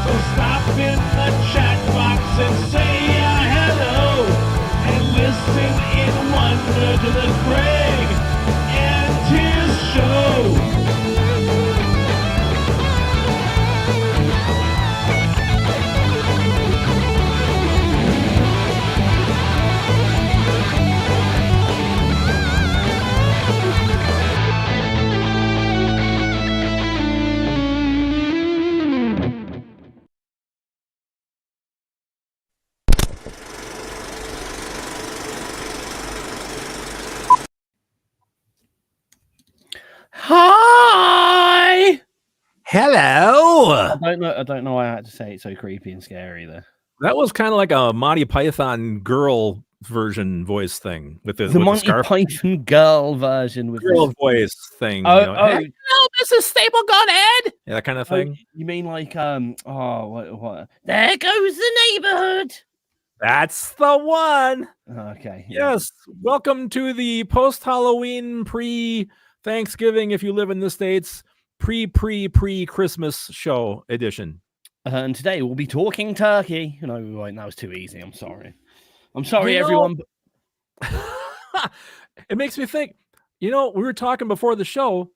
So stop in the chat box and say hello, and listen in wonder to the Craig and Tizz show. Hi. Hello. I don't know why I had to say it so creepy and scary there. That was kind of like a Monty Python girl version voice thing with the Monty Python girl version with girl voice thing. Oh, you know, hey, no, this is Staplegun Ed. Yeah, that kind of thing. You mean like what? There goes the neighborhood. That's the one. Okay. Yes. Welcome to the post-Halloween, pre-Thanksgiving, if you live in the States, pre-Christmas show edition. And today we'll be talking turkey. No, right, that was too easy. I'm sorry. Everyone. It makes me think, we were talking before the show.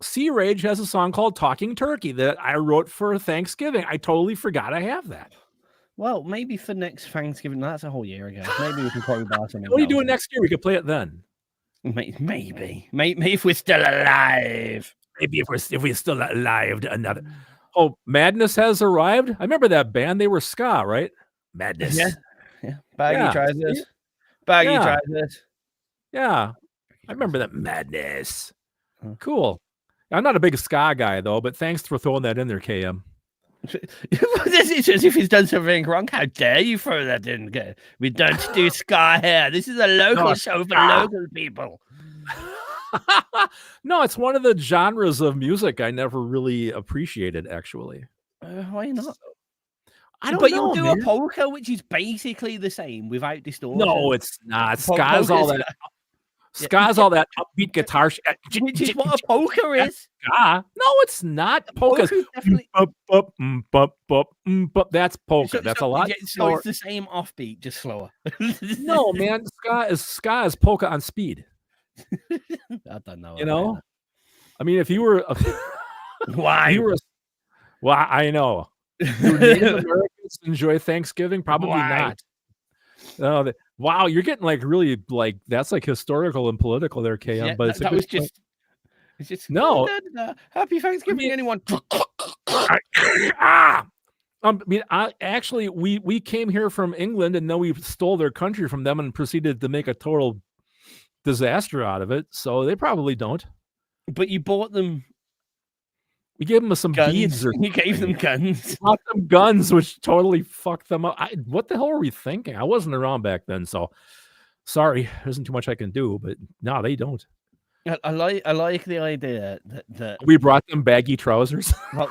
Sea Rage has a song called Talking Turkey that I wrote for Thanksgiving. I totally forgot I have that. Well, maybe for next Thanksgiving. That's a whole year ago. Maybe we can probably buy something. What are you doing next year? We could play it then. Maybe if we're still alive. Maybe if we're still alive to another. Oh, Madness has arrived. I remember that band. They were ska, right? Madness. Yeah. Baggy trousers. Baggy trousers. Yeah. I remember that. Madness. Cool. I'm not a big ska guy though, but thanks for throwing that in there, KM. It's as if he's done something wrong. How dare you throw that in? We don't do ska here. This is a local show for local people. No, it's one of the genres of music I never really appreciated, actually. Why not? I don't know. But you do a polka, which is basically the same without distortion. No, it's not. Ska's all that. Ska's all that upbeat guitar. Which is what a polka is. Ska. No, it's not. Polka. That's polka. That's a lot. So it's the same offbeat, just slower. No, man. Ska is polka on speed. I don't know. I mean, if you were why? Well, I know. Do Native Americans enjoy Thanksgiving? Probably not. No, wow, you're getting really that's like historical and political there, KM. Yeah, but it's just no. Happy Thanksgiving, anyone? We came here from England and then we stole their country from them and proceeded to make a total disaster out of it. So they probably don't. But you bought them. We gave them some guns. Beads. You gave them guns. We bought them guns, which totally fucked them up. What the hell were we thinking? I wasn't around back then, so sorry. There isn't too much I can do, but no, they don't. I like the idea that we brought them baggy trousers. I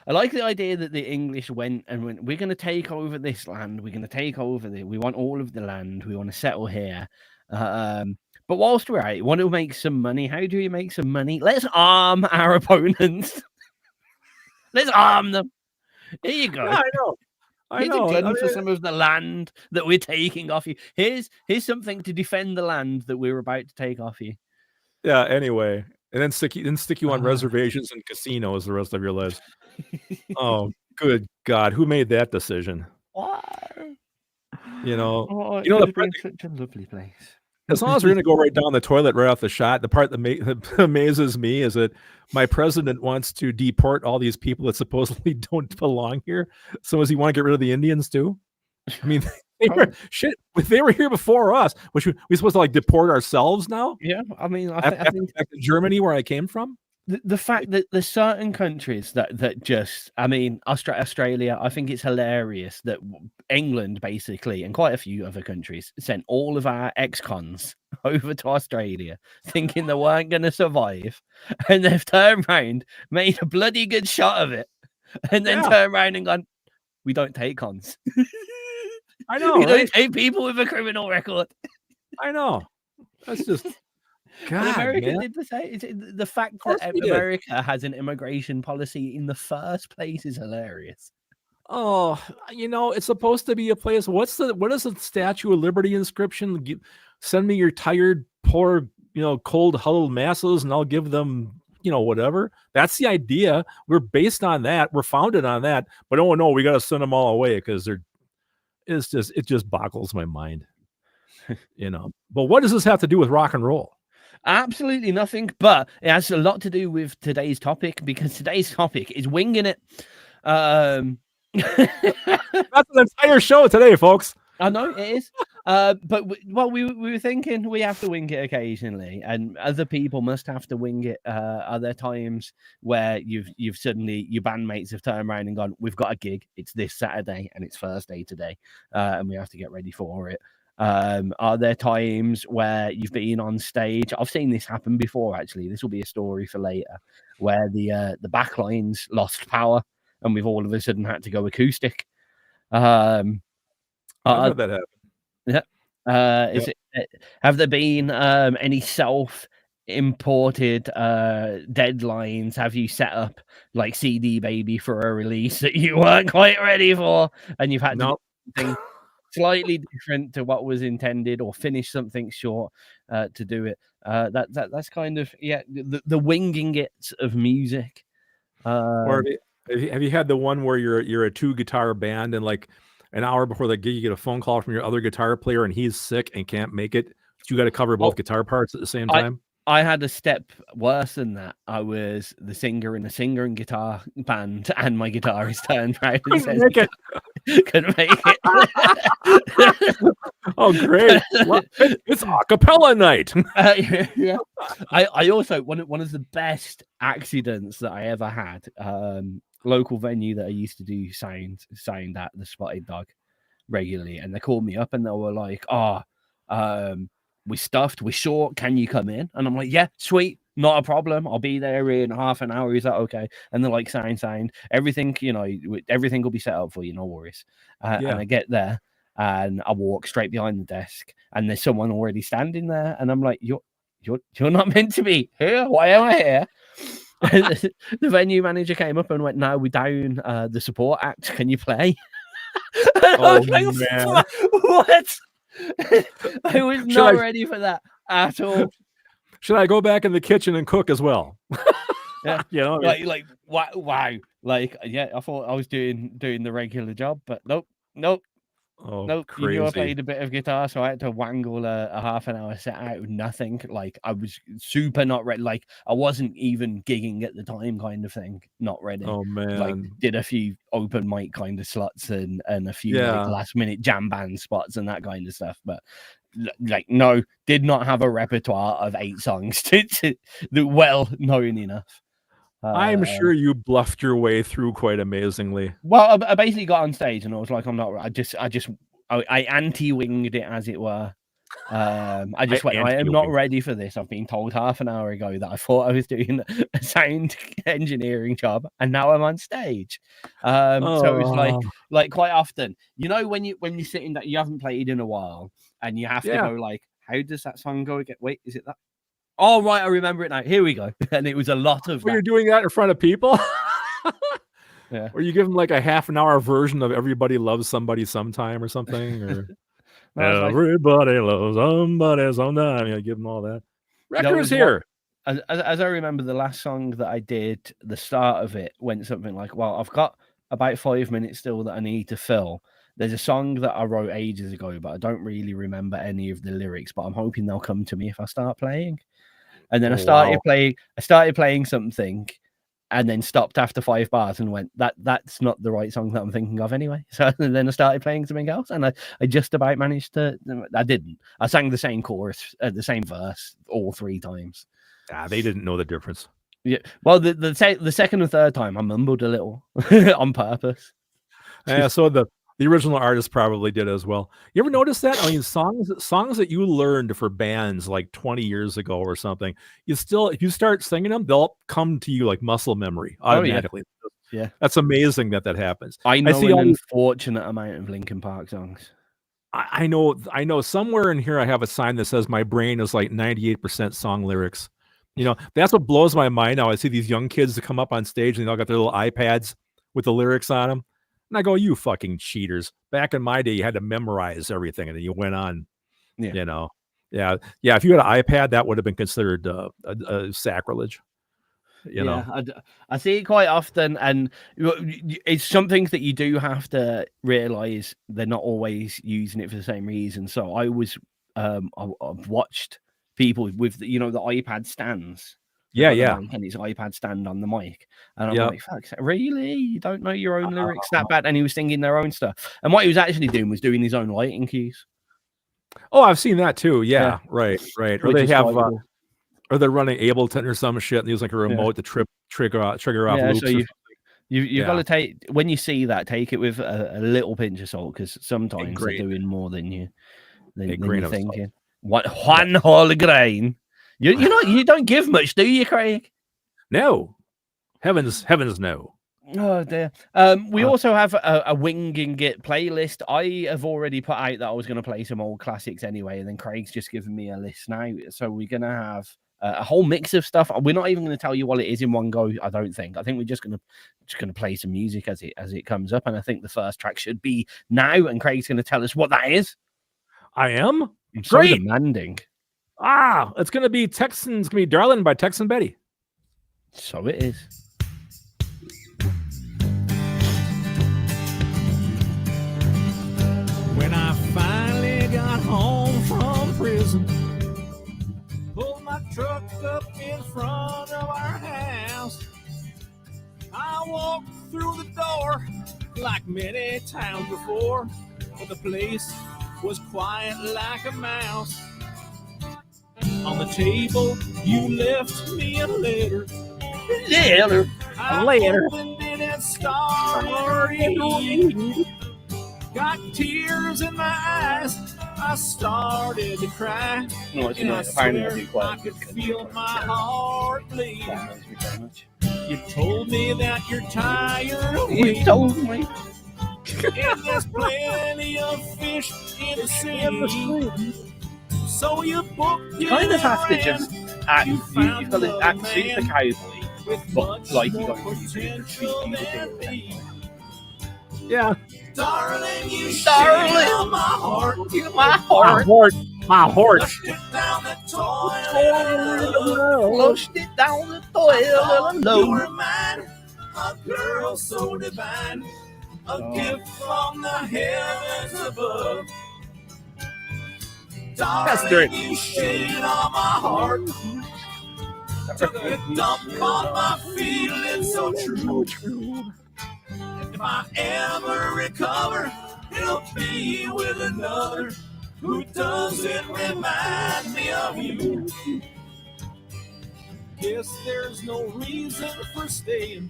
like the idea that the English went and went, we're going to take over this land. We're going to take over we want all of the land. We want to settle here. But whilst we're at it, want to make some money. How do we make some money? Let's arm our opponents. Let's arm them. Here you go. Yeah, I know. Here's a gun for some of the land that we're taking off you. Here's something to defend the land that we're about to take off you. Yeah. Anyway, and then stick you on reservations and casinos the rest of your lives. Oh, good God! Who made that decision? Why? The such a lovely place. As long as we're going to go right down the toilet right off the shot, the part that amazes me is that my president wants to deport all these people that supposedly don't belong here. So does he want to get rid of the Indians too? I mean, they were here before us, which we supposed to deport ourselves now? Yeah, I mean, I think back to Germany, where I came from. The fact that there's certain countries that just, I mean, Australia, I think it's hilarious that England basically, and quite a few other countries, sent all of our ex-cons over to Australia thinking they weren't going to survive. And they've turned around, made a bloody good shot of it, and then turned around and gone, we don't take cons. I know. We don't take people with a criminal record. I know. That's just... God, America man. did the same. The fact course that we did. America has an immigration policy in the first place is hilarious. Oh, it's supposed to be a place. What is the Statue of Liberty inscription? Send me your tired, poor, cold, huddled masses, and I'll give them, whatever. That's the idea. We're based on that. We're founded on that. But oh no, we got to send them all away because it just boggles my mind. But what does this have to do with rock and roll? Absolutely nothing, but it has a lot to do with today's topic, because today's topic is winging it. That's an entire show today, folks. I know it is, but we were thinking we have to wing it occasionally, and other people must have to wing it. Are there times where you've suddenly, your bandmates have turned around and gone, "We've got a gig. It's this Saturday, and it's Thursday today, and we have to get ready for it." Are there times where you've been on stage? I've seen this happen before. Actually, this will be a story for later, where the backlines lost power, and we've all of a sudden had to go acoustic. I've had that happen. Yeah. Have there been any self-imported deadlines? Have you set up like CD Baby for a release that you weren't quite ready for, and you've had to do something slightly different to what was intended, or finish something short to do it? That's kind of the winging it of music. Or have you had the one where you're a 2-guitar band, and like an hour before the gig you get a phone call from your other guitar player and he's sick and can't make it, so you got to cover both guitar parts at the same time? I had a step worse than that. I was the singer in a singer and guitar band, and my guitarist turned around and said, couldn't make it. Oh, great. It's a cappella night. Yeah. I also, one of the best accidents that I ever had, local venue that I used to do sound at, the Spotted Dog, regularly, and they called me up and they were like, we're stuffed, we're short, can you come in? And I'm like, yeah, sweet, not a problem, I'll be there in half an hour, is that okay? And they're like, signed, everything, everything will be set up for you, no worries. And I get there and I walk straight behind the desk, and there's someone already standing there, and I'm like, you're not meant to be here, why am I here? The venue manager came up and went, no, we're down the support act, can you play? I was like, man. what? I was not ready for that at all. Should I go back in the kitchen and cook as well? Yeah, like wow. Like, yeah, I thought I was doing the regular job, but nope. Oh, nope. crazy. You knew I played a bit of guitar, so I had to wangle a half an hour set out with nothing. Like, I was super not ready. Like, I wasn't even gigging at the time, kind of thing. Not ready. Oh man. Like, did a few open mic kind of slots and a few like last minute jam band spots and that kind of stuff. But like, no, did not have a repertoire of 8 songs to well known enough. I'm sure you bluffed your way through quite amazingly. Well, I basically got on stage and I was like, I anti-winged it, as it were. I am not ready for this. I've been told half an hour ago that I thought I was doing a sound engineering job, and now I'm on stage. So it's like quite often, when you're sitting that you haven't played in a while, and you have to go like, how does that song go again? Wait, is it that? Oh, right, I remember it now. Here we go. And it was a lot of You're doing that in front of people? Yeah. Or you give them like a half an hour version of Everybody Loves Somebody Sometime or something? Or Everybody loves somebody sometime. Give them all that. Wrecker's here. As I remember, the last song that I did, the start of it went something like, well, I've got about 5 minutes still that I need to fill. There's a song that I wrote ages ago, but I don't really remember any of the lyrics, but I'm hoping they'll come to me if I start playing. And then I started playing something, and then stopped after 5 bars and went, that's not the right song that I'm thinking of anyway. So then I started playing something else, and I just about managed to. I didn't. I sang the same chorus, the same verse all 3 times. They didn't know the difference. Yeah. Well, the second and third time I mumbled a little on purpose. Yeah. So the original artist probably did as well. You ever notice that? I mean, songs that you learned for bands like 20 years ago or something, if you start singing them, they'll come to you like muscle memory automatically. Oh, yeah. That's amazing that happens. I know an unfortunate amount of Linkin Park songs. I know somewhere in here I have a sign that says my brain is like 98% song lyrics. That's what blows my mind now. I see these young kids that come up on stage and they all got their little iPads with the lyrics on them. And I go, you fucking cheaters. Back in my day, you had to memorize everything and then you went on, Yeah. If you had an iPad, that would have been considered a sacrilege. I see it quite often, and it's something that you do have to realize they're not always using it for the same reason. So I was I've watched people with the iPad stands. And his iPad stand on the mic, and I'm like, fuck, really? You don't know your own lyrics that bad? And he was singing their own stuff, and what he was actually doing was doing his own lighting cues. Oh, I've seen that too. Yeah. Right. Or they have or they're running Ableton or some shit and use like a remote to trigger off loops. So you've got to take, when you see that, take it with a little pinch of salt, because sometimes they're doing more than you're thinking. One whole grain. You don't give much, do you, Craig? No. Heavens no. Oh dear. We also have a winging it playlist. I have already put out that I was going to play some old classics anyway, and then Craig's just given me a list now. So we're going to have a whole mix of stuff. We're not even going to tell you what it is in one go. I don't think. I think we're just going to play some music as it comes up, and I think the first track should be now. And Craig's going to tell us what that is. I am. I'm so demanding. It's going to be Texans. It's going to be "Darling" by Tex and Betty. So it is. When I finally got home from prison, pulled my truck up in front of our house, I walked through the door like many times before, but the place was quiet like a mouse. On the table, you left me a letter. I opened it and started reading. Got tears in my eyes, I started to cry. And I swear I could feel my heart bleed. You told me that you're tired of waiting. You told me. And there's plenty of fish in the sea. So you booked You kind of have to just act. You've got to act super cowboy, but like you got to Yeah. Darling, you darling, my heart, my heart. Flushed it down the toilet alone. You were mine, a girl so divine, a gift from the heavens above. Darling, you shit on my heart, took a dump on my feelings so true. If I ever recover, it'll be with another who doesn't remind me of you. Guess there's no reason for staying.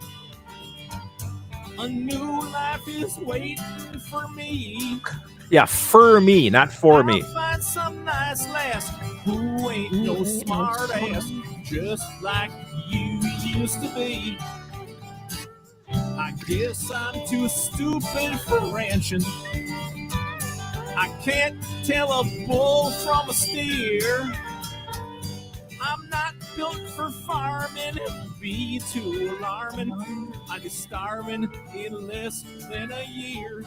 A new life is waiting for me. Yeah, for me, not for me. I'll find some nice lass who ain't no smart ass, just like you used to be. I guess I'm too stupid for ranching. I can't tell a bull from a steer. I'm not built for farming, it'd be too alarming. I'd be starving in less than a year.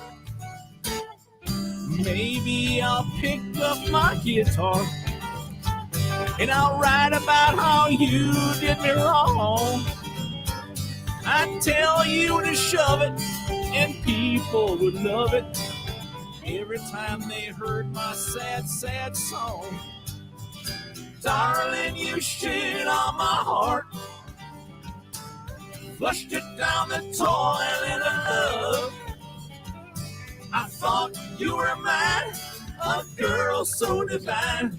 Maybe I'll pick up my guitar and I'll write about how you did me wrong. I'd tell you to shove it, and people would love it every time they heard my sad, sad song. Darling, you shit on my heart, flushed it down the toilet of love. I thought you were mine, a girl so divine,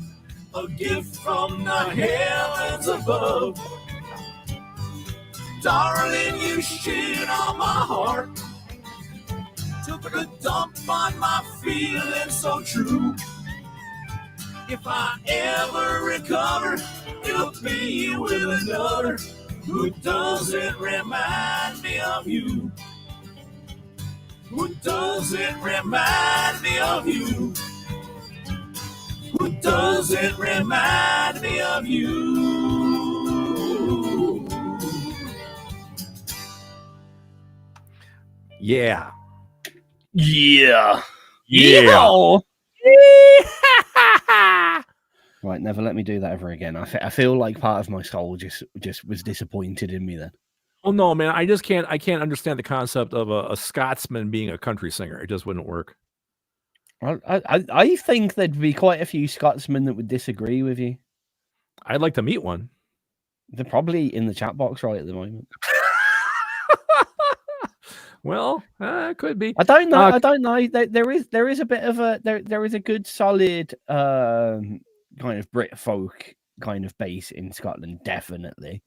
a gift from the heavens above. Darling, you shit on my heart, took a dump on my feelings so true. If I ever recover, it'll be with another who doesn't remind me of you. Who doesn't remind me of you. Who doesn't remind me of you? Yeah. Yeah. Yeah. Right, never let me do that ever again. I feel like part of my soul just was disappointed in me then. Oh no, man! I can't understand the concept of a Scotsman being a country singer. It just wouldn't work. I think there'd be quite a few Scotsmen that would disagree with you. I'd like to meet one. They're probably in the chat box right at the moment. Well, it could be. I don't know. I don't know. There is a bit of a there is a good solid kind of Brit folk kind of base in Scotland, definitely.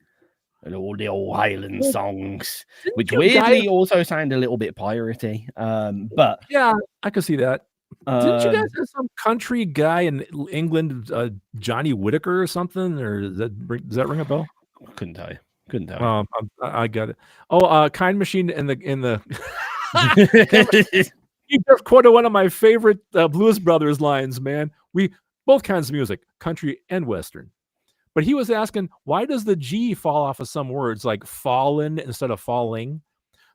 And all the old Highland songs, which weirdly also sound a little bit piratey. But yeah, I could see that. Didn't you guys have some country guy in England, Johnny Whittaker or something? Or does that ring a bell? Couldn't tell you. Couldn't tell you. I got it. Oh, Kind Machine in the. You just quoted one of my favorite Blues Brothers lines, man. We both kinds of music, country and Western. But he was asking, why does the G fall off of some words like fallen instead of falling?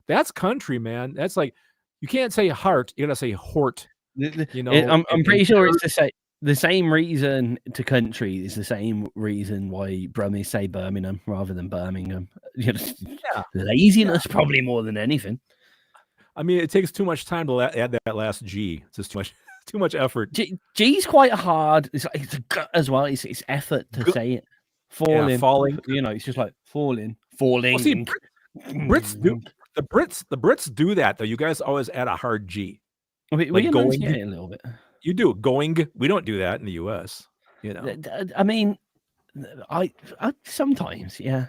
That's country, man. That's like, you can't say heart, you gotta say hort. You know, I'm pretty sure it's the same reason to country is the same reason why Brummies say Birmingham rather than Birmingham. You know, laziness probably more than anything. I mean, it takes too much time to add that last G. It's just too much effort. G's quite hard. It's a gut as well. It's effort to say it. Falling. You know, it's just like falling. Well, see, Brits do the Brits do that though. You guys always add a hard G. We going a little bit. You do going. We don't do that in the U.S. You know. I mean, I sometimes, yeah.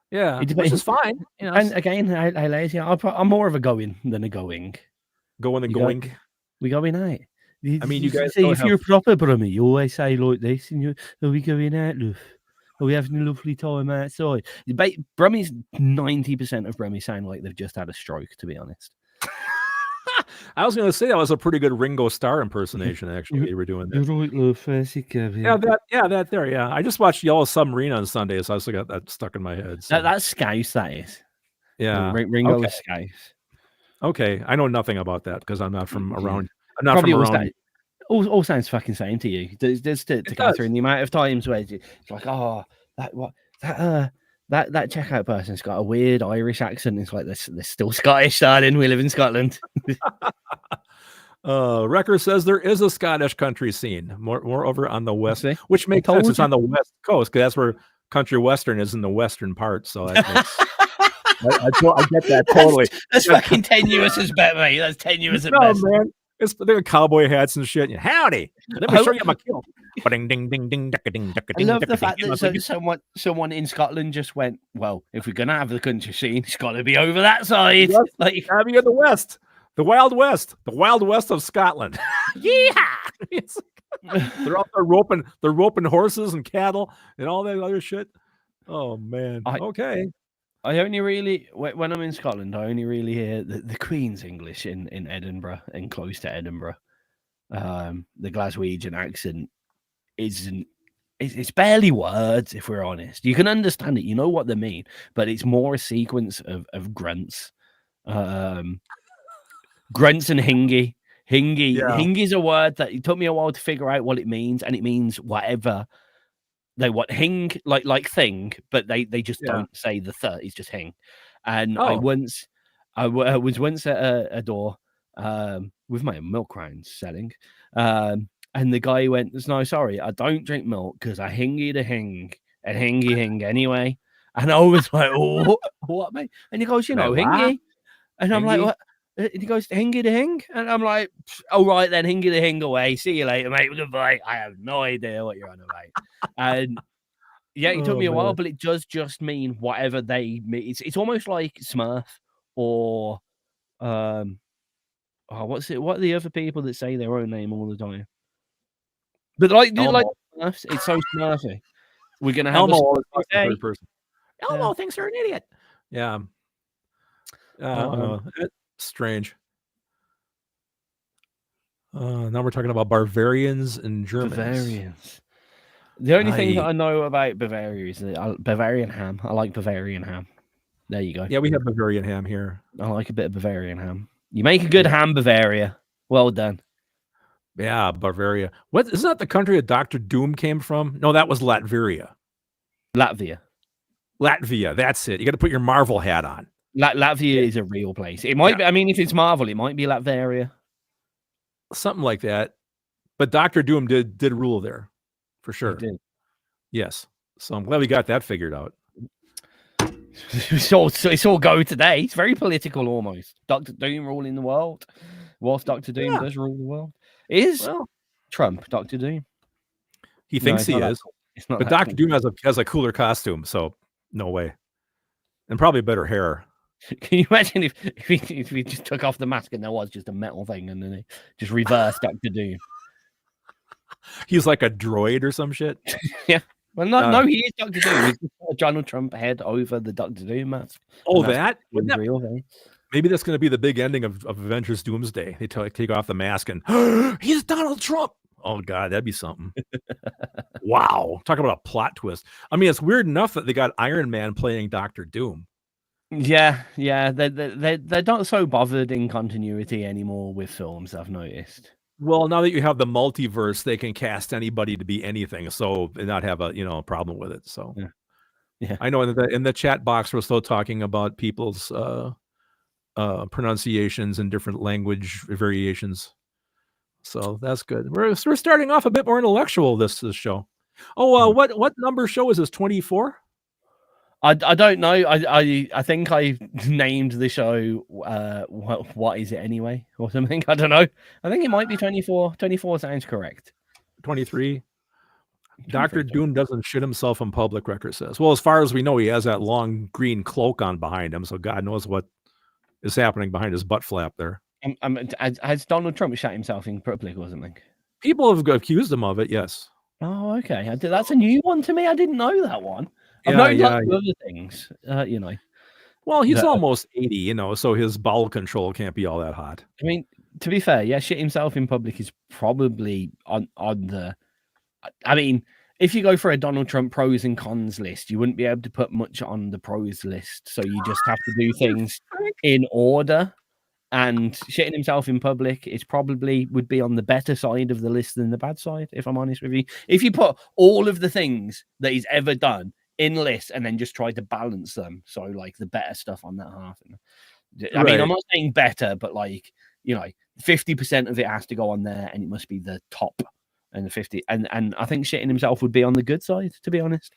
Which is fine. You know, and again, I lazy. I'm more of a going than a going. Going. We going out. I mean, you guys. See, if you're a proper Brummie, you always say like this, and are we going out, love? Are we having a lovely time outside? Brummies, 90% of Brummies sound like they've just had a stroke, to be honest. I was going to say that was a pretty good Ringo Starr impersonation, actually. You were doing that. You're right, love. Fancy Kevin. That there. Yeah, I just watched Yellow Submarine on Sunday, so I also got that stuck in my head. So. That's Scouse, that is. Yeah, Ringo is Scouse. Okay, I know nothing about that because I'm not from around. I'm not Probably from around. All sounds fucking same to you. There's to Catherine the amount of times where it's like, oh, that checkout person's got a weird Irish accent. It's like they're still Scottish, darling. We live in Scotland. Wrecker says there is a Scottish country scene, more over on the west, which makes sense. It's on the west coast because that's where country western is in the western part. So that makes, I get that totally. That's fucking tenuous as bet, mate. That's tenuous at best. Man. They're cowboy hats and shit. Howdy. Let me show you my kill. Ding, ding, ding, ding, ding, I love the fact that someone in Scotland just went, well, if we're going to have the country scene, it's got to be over that side. Yes, like having in the West. The Wild West. The Wild West of Scotland. Yeah. They're out there roping horses and cattle and all that other shit. Oh, man. Okay. I only really, when I'm in Scotland, I only really hear the Queen's English in Edinburgh and close to Edinburgh. The Glaswegian accent it's barely words, if we're honest. You can understand it, you know what they mean, but it's more a sequence of grunts. Grunts and hingy. Hingy's a word that it took me a while to figure out what it means, and it means whatever. They want hing like thing, but they just don't say the third. It's just hing. And I was once at a door with my milk rounds selling, and the guy went, "No, sorry, I don't drink milk because I hingy to hing and hingy hing anyway." And I was like, "Oh, what, mate?" And he goes, "Hingy," and I'm like, "What?" And he goes, "Hingy to hing," and I'm like, "All right then, hingy to hing away. See you later, mate. Goodbye." I have no idea what you're on about. And yeah, it took me a while, but it does just mean whatever they mean. It's almost like Smurf or what's it? What are the other people that say their own name all the time? But like Smurfs, it's so Smurfy. We're gonna have Elmo third person. Elmo thinks you're an idiot. Yeah. It's strange. Now we're talking about Bavarians and Germans. Bavarians. The only thing that I know about Bavaria is Bavarian ham. I like Bavarian ham. There you go. Yeah, we have Bavarian ham here. I like a bit of Bavarian ham. You make a good ham, Bavaria. Well done. Yeah, Bavaria. What isn't that the country that Dr. Doom came from? No, that was Latvia. Latvia. That's it. You got to put your Marvel hat on. Latvia is a real place. It might be. I mean, if it's Marvel, it might be Latveria. Something like that. But Dr. Doom did rule there, for sure. He did. Yes. So I'm glad we got that figured out. It's all go today. It's very political almost. Dr. Doom ruling the world. Whilst Dr. Doom does rule the world. Is Trump Dr. Doom? He thinks he is. But Dr. Doom has a cooler costume, so no way. And probably better hair. Can you imagine if we just took off the mask and there was just a metal thing and then they just reversed Dr. Doom? He's like a droid or some shit. Yeah. Well, no, he is Dr. Doom. He's just a Donald Trump head over the Dr. Doom mask. Oh, that? Maybe that's going to be the big ending of Avengers Doomsday. They take off the mask and he's Donald Trump. Oh, God, that'd be something. Wow. Talk about a plot twist. I mean, it's weird enough that they got Iron Man playing Dr. Doom. Yeah. They're not so bothered in continuity anymore with films, I've noticed. Well, now that you have the multiverse, they can cast anybody to be anything, so and not have a problem with it. So, yeah. I know in the chat box we're still talking about people's pronunciations and different language variations. So that's good. We're starting off a bit more intellectual this show. Oh, what number show is this? 24? I don't know. I think I named the show what is it anyway or something. I don't know. I think it might be 24. 24 sounds correct. 23. Dr. Doom doesn't shit himself in public, record says. Well, as far as we know, he has that long green cloak on behind him, so God knows what is happening behind his butt flap there. Has Donald Trump shot himself in public or something? People have accused him of it, yes. Oh, okay. That's a new one to me. I didn't know that one. I've known lots of other things, Well, he's almost 80, so his bowel control can't be all that hot. I mean, to be fair, shit himself in public is probably on the... I mean, if you go for a Donald Trump pros and cons list, you wouldn't be able to put much on the pros list, so you just have to do things in order. And shitting himself in public is probably would be on the better side of the list than the bad side, if I'm honest with you. If you put all of the things that he's ever done in list and then just try to balance them, so like the better stuff on that half. I mean, I'm not saying better, but 50% of it has to go on there, and it must be the top and the 50. And I think shitting himself would be on the good side, to be honest.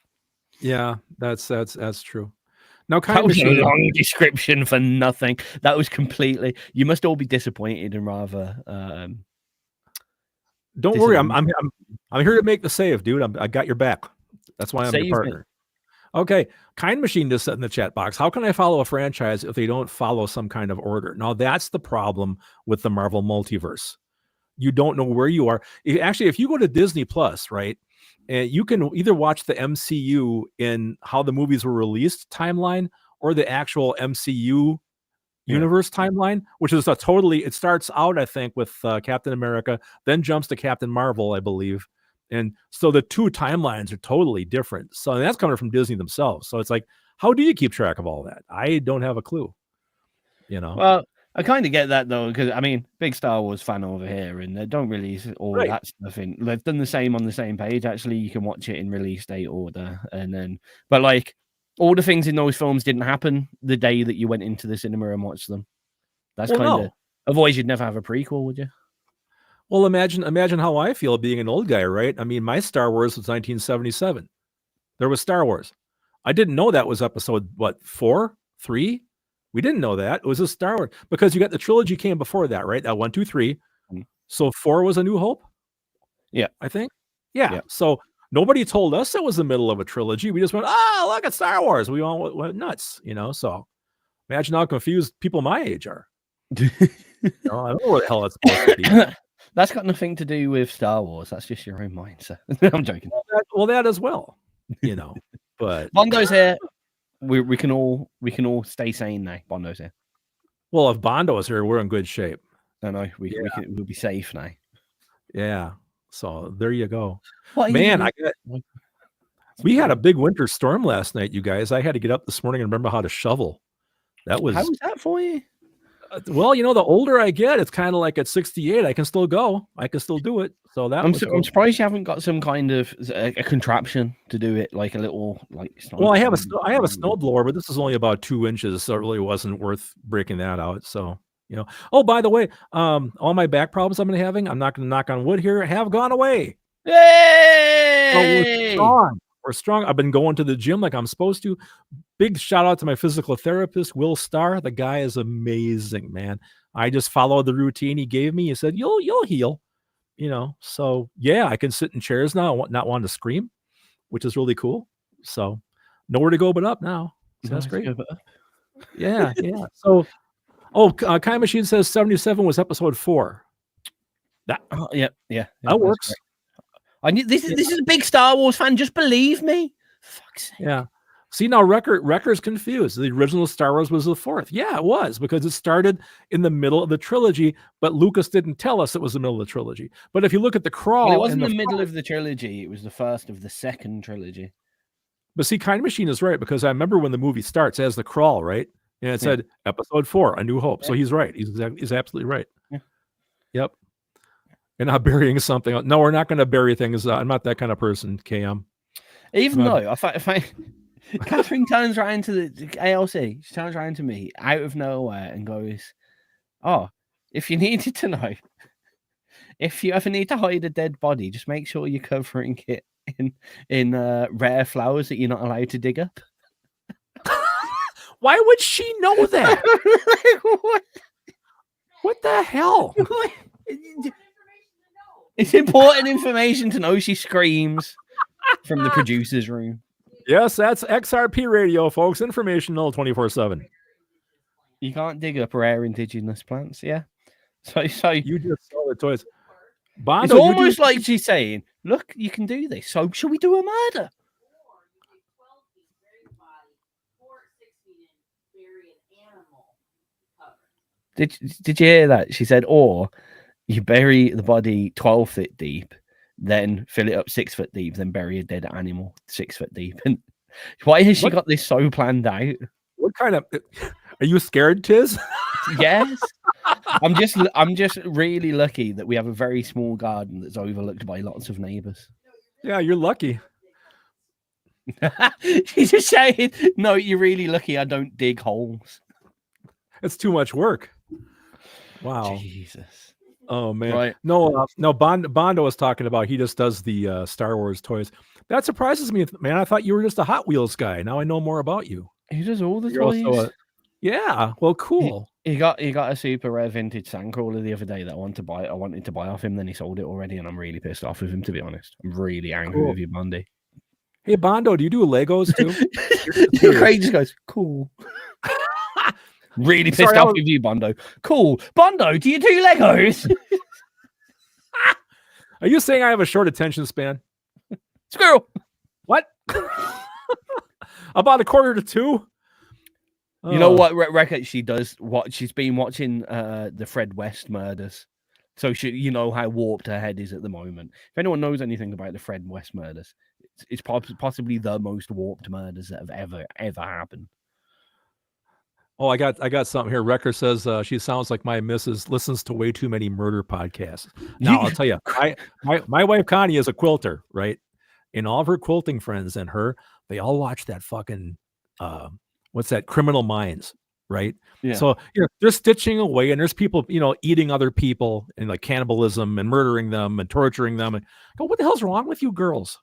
Yeah, that's true. Now, that was a long description for nothing. That was completely. You must all be disappointed and rather. Don't worry, I'm here to make the save, dude. I got your back. That's why I'm your partner. Okay, Kind Machine just said in the chat box, how can I follow a franchise if they don't follow some kind of order? Now, that's the problem with the Marvel multiverse. You don't know where you are. Actually, if you go to Disney Plus, right, and you can either watch the MCU in how the movies were released timeline or the actual MCU universe timeline, which is it starts out, I think, with Captain America, then jumps to Captain Marvel, I believe. And so the two timelines are totally different. So that's coming from Disney themselves. So it's like, how do you keep track of all that? I don't have a clue. Well, I kind of get that though, because I mean, big Star Wars fan over here, and they don't release all that stuff in. They've done the same on the same page. Actually, you can watch it in release date order, and then, but all the things in those films didn't happen the day that you went into the cinema and watched them. That's otherwise you'd never have a prequel, would you? Well, imagine how I feel being an old guy, right? I mean, my Star Wars was 1977. There was Star Wars. I didn't know that was episode 4, 3. We didn't know that. It was a Star Wars because you got the trilogy came before that, right? That 1, 2, 3. So 4 was A New Hope. Yeah, I think. Yeah. So nobody told us it was the middle of a trilogy. We just went, look at Star Wars. We all went nuts, So imagine how confused people my age are. I don't know what the hell it's supposed to be. That's got nothing to do with Star Wars. That's just your own mindset. I'm joking. Well, that as well. But Bondo's here. We can all stay sane now. Bondo's here. Well, if Bondo is here, we're in good shape. No, we'll be safe now. Yeah. So there you go. What are Man, you we had a big winter storm last night, you guys. I had to get up this morning and remember how to shovel. That was How was that for you? well, you know, the older I get, it's kind of like at 68, I can still go. I can still do it. So that I'm was I'm surprised you haven't got some kind of a contraption to do it, like a little like. Well, I have a snowblower, but this is only about 2 inches, so it really wasn't worth breaking that out. So, you know. Oh, by the way, all my back problems I've been having, I'm not going to knock on wood here, have gone away. Yay! Oh, we're strong. We're strong. I've been going to the gym like I'm supposed to. Big shout out to my physical therapist, Will Starr. The guy is amazing, man. I just followed the routine he gave me. He said, "You'll heal." You know, so yeah, I can sit in chairs now, not wanting to scream, which is really cool. So nowhere to go but up now. So that's great. Yeah, yeah. So, Kai Machine says 77 was episode 4. Yeah, that works. Great. I knew this is a big Star Wars fan. Just believe me. Fuck's sake. Yeah. See, now Wrecker's confused. The original Star Wars was the 4th. Yeah, it was, because it started in the middle of the trilogy, but Lucas didn't tell us it was the middle of the trilogy. But if you look at the crawl, well, it wasn't the middle of the trilogy. It was the first of the second trilogy. But see, Kind Machine is right, because I remember when the movie starts as the crawl, right? And it said episode 4, A New Hope. Yeah. So he's right. He's absolutely right. Yeah. Yep. And not burying something. No, we're not going to bury things. I'm not that kind of person, KM. Even though if I Catherine turns around to the ALC, she turns around to me out of nowhere and goes, "Oh, if you needed to know, if you ever need to hide a dead body, just make sure you're covering it in rare flowers that you're not allowed to dig up." Why would she know that? What the hell? It's important information to know. She screams from the producer's room. Yes, that's XRP radio, folks. Informational 24/7. You can't dig up rare indigenous plants, yeah? So you just saw the toys. Bondo, it's almost like she's saying, look, you can do this. So shall we do a murder? Did you hear that? She said, or you bury the body 12 feet deep, then fill it up 6 foot deep, then bury a dead animal 6 foot deep. And why has she got this so planned out? What kind of... Are you scared, Tizz? Yes. I'm just really lucky that we have a very small garden that's overlooked by lots of neighbors. Yeah, you're lucky. She's just saying, no, you're really lucky I don't dig holes. It's too much work. Wow. Jesus. Oh, man. Right. No, Bondo was talking about he just does the Star Wars toys. That surprises me, man. I thought you were just a Hot Wheels guy. Now I know more about you. He does all the toys. Yeah, well, cool. He got a super rare vintage Sandcrawler the other day that I wanted to buy off him. Then he sold it already, and I'm really pissed off with him, to be honest. I'm really angry with you, Bondi. Hey, Bondo, do you do Legos too? Craig just goes, cool. Really pissed off with you, Bondo. Cool. Bondo, do you do Legos? Are you saying I have a short attention span? Squirrel. What? About 1:45. You know what, Rekka? She does what she's been watching the Fred West murders. So you know how warped her head is at the moment. If anyone knows anything about the Fred West murders, it's possibly the most warped murders that have ever happened. Oh, I got something here. Wrecker says she sounds like my missus listens to way too many murder podcasts. Now I'll tell you, my wife Connie is a quilter, right? And all of her quilting friends and her, they all watch that fucking what's that? Criminal Minds, right? Yeah. So they're stitching away, and there's people, eating other people and like cannibalism and murdering them and torturing them. And go, what the hell's wrong with you girls?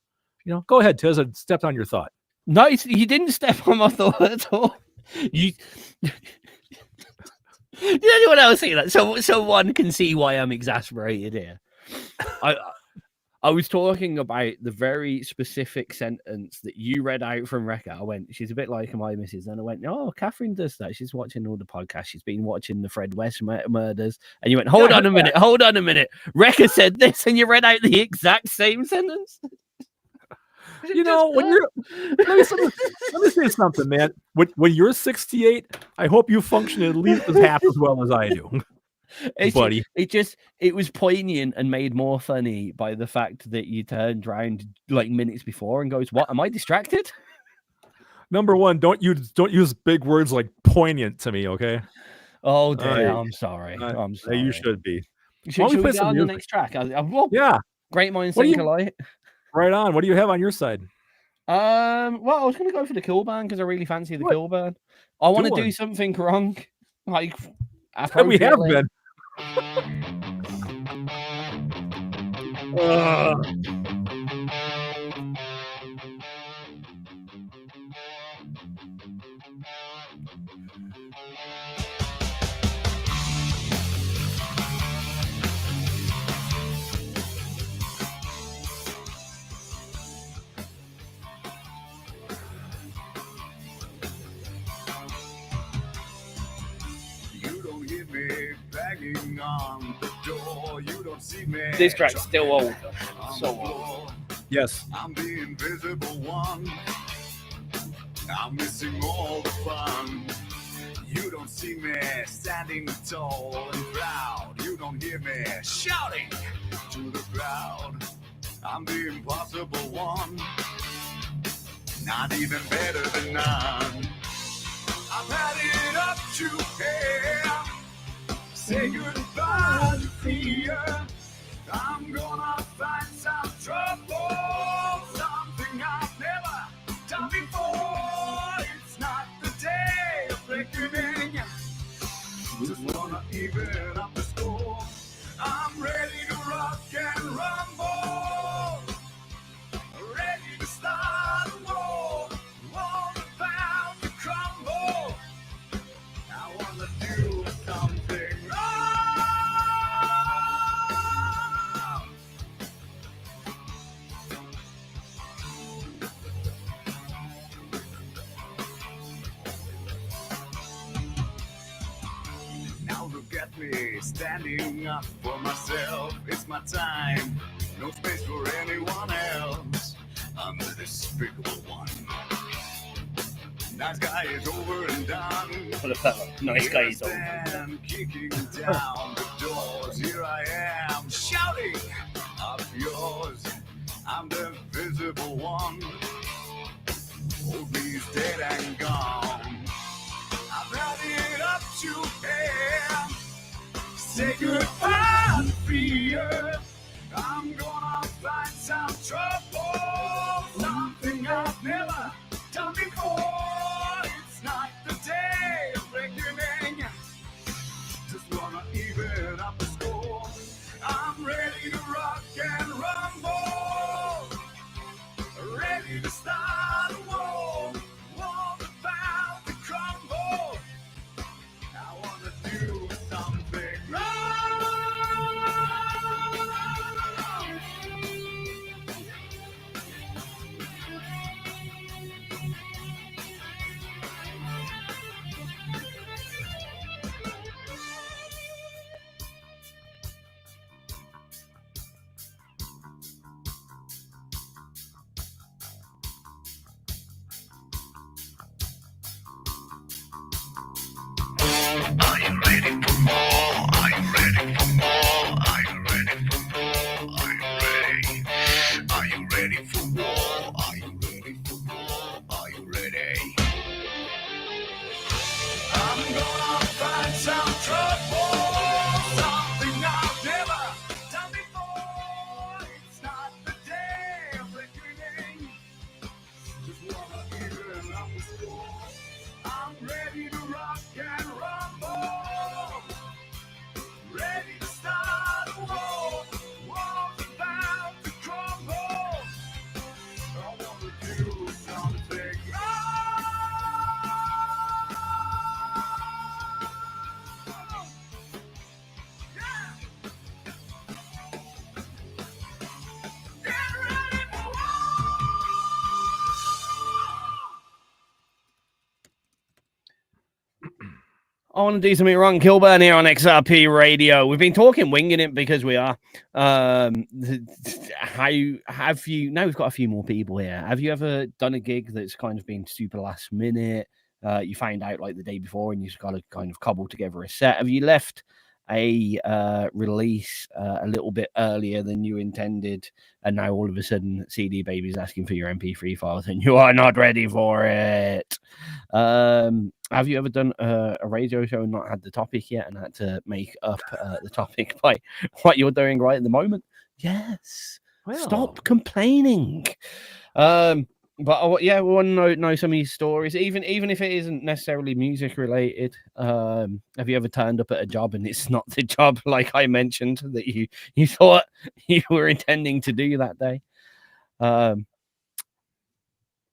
Go ahead, Tizz. I stepped on your thought. No, you didn't step on my thought at all. Did anyone else see that? So one can see why I'm exasperated here. I was talking about the very specific sentence that you read out from Rekka. I went, she's a bit like my missus. Then I went, oh, Catherine does that. She's watching all the podcasts. She's been watching the Fred West murders. And you went, hold on a minute. Rekka said this, and you read out the exact same sentence. When you're, let me say something, man. When you're 68, I hope you function at least as half as well as I do. buddy. It was poignant and made more funny by the fact that you turned around like minutes before and goes, "What? Am I distracted?" Number one, don't use big words like poignant to me, okay? Oh dear, I'm sorry. I'm sorry. You should be. Should we get on the next track? Yeah. Great minds think alike. Right on. What do you have on your side? Well, I was going to go for the kill burn because I really fancy the kill burn. I want to do something wrong, like we have been. On the door, you don't see me. This track's still old. So old. Yes. I'm the invisible one. I'm missing all the fun. You don't see me standing tall and proud. You don't hear me shouting to the crowd. I'm the impossible one. Not even better than none. I've had it up to here. Say goodbye to fear. I'm gonna find some trouble, something I've never done before. It's not the day of reckoning. Just wanna even up the score. I'm ready to rock and rumble, ready to start a war. All about to crumble. I wanna do something. At me standing up for myself. It's my time, no space for anyone else. I'm the despicable one. Nice guy is over and done. Nice guy is over. I'm kicking down the doors. Here I am shouting up yours. I'm the visible one. Old me's dead and gone. I've had it up to here. Say goodbye to fear. I'm gonna find some trouble, something I've never done before. It's not the day of reckoning. Just wanna even up the score. I'm ready to rock and rumble, ready to start a war. Walls about to crumble. I wanna do something right. Are you ready for more? Are you ready for more? Are you ready for more? Are you ready? Are you ready for war? Are you ready for more? Are you ready? I'm gonna find some trouble, something I've never done before. It's not the day of reckoning. Just wanna even up the score. I'm ready to rock and rumble, ready to start a war. Walls about to crumble. I wanna do something right. Yeah. Get ready for war. I want to do something wrong. Kilburn here on XRP Radio. We've been talking, winging it because we are. How have you? Now we've got a few more people here. Have you ever done a gig that's kind of been super last minute? You find out like the day before, and you've got to kind of cobble together a set. Have you left a release a little bit earlier than you intended, and now all of a sudden CD Baby's asking for your MP3 files, and you are not ready for it. Have you ever done a radio show and not had the topic yet, and had to make up the topic by what you're doing right at the moment? Yes. Well, Stop complaining. But yeah, we want to know some of these stories, even if it isn't necessarily music related. Have you ever turned up at a job and it's not the job, like I mentioned, that you thought you were intending to do that day?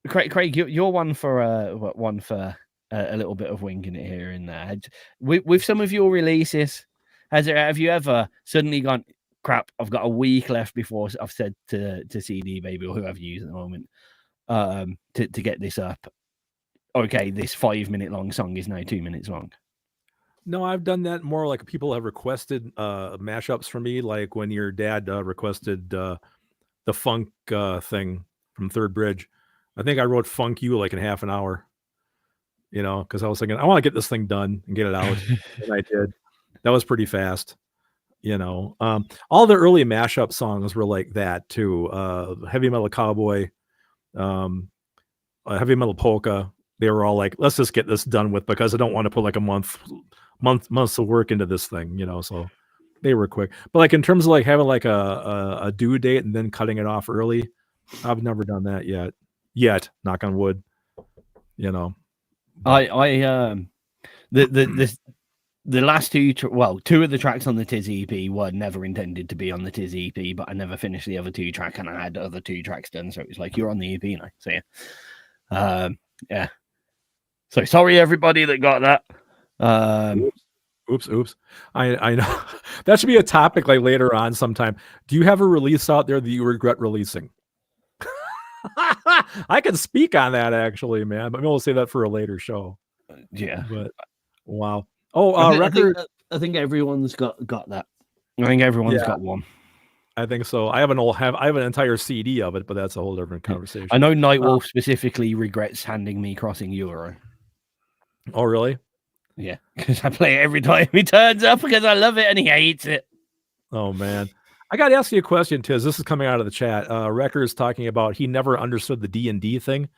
Craig, you're one for a little bit of winging it here and there. With some of your releases, have you ever suddenly gone, crap, I've got a week left before I've said to CD Baby or whoever you use at the moment, to get this up? Okay, this 5-minute long song is now 2 minutes long. No, I've done that more. Like people have requested mashups for me, like when your dad requested the funk thing from Third Bridge. I think I wrote Funk You like in half an hour, because I was thinking I want to get this thing done and get it out. And I did. That was pretty fast. All the early mashup songs were like that too. Heavy Metal Cowboy, Heavy Metal Polka. They were all like, let's just get this done with, because I don't want to put like a months of work into this thing, so they were quick. But like in terms of like having like a due date and then cutting it off early, I've never done that yet, knock on wood. The last two of the tracks on the Tizz EP were never intended to be on the Tizz EP, but I never finished the other 2 tracks, and I had other 2 tracks done, so it was like, you're on the EP now. So yeah. So sorry everybody that got that. Oops. I know. That should be a topic like later on sometime. Do you have a release out there that you regret releasing? I can speak on that actually, man, but maybe we'll say that for a later show. Yeah. But wow. Oh, record. I think everyone's got that. I think everyone's got one. I think so. I have an entire CD of it, but that's a whole different conversation. I know Nightwolf specifically regrets handing me Crossing Euro. Oh, really? Yeah, because I play it every time he turns up because I love it and he hates it. Oh man, I got to ask you a question, Tiz. This is coming out of the chat. Wrecker is talking about he never understood the D&D thing.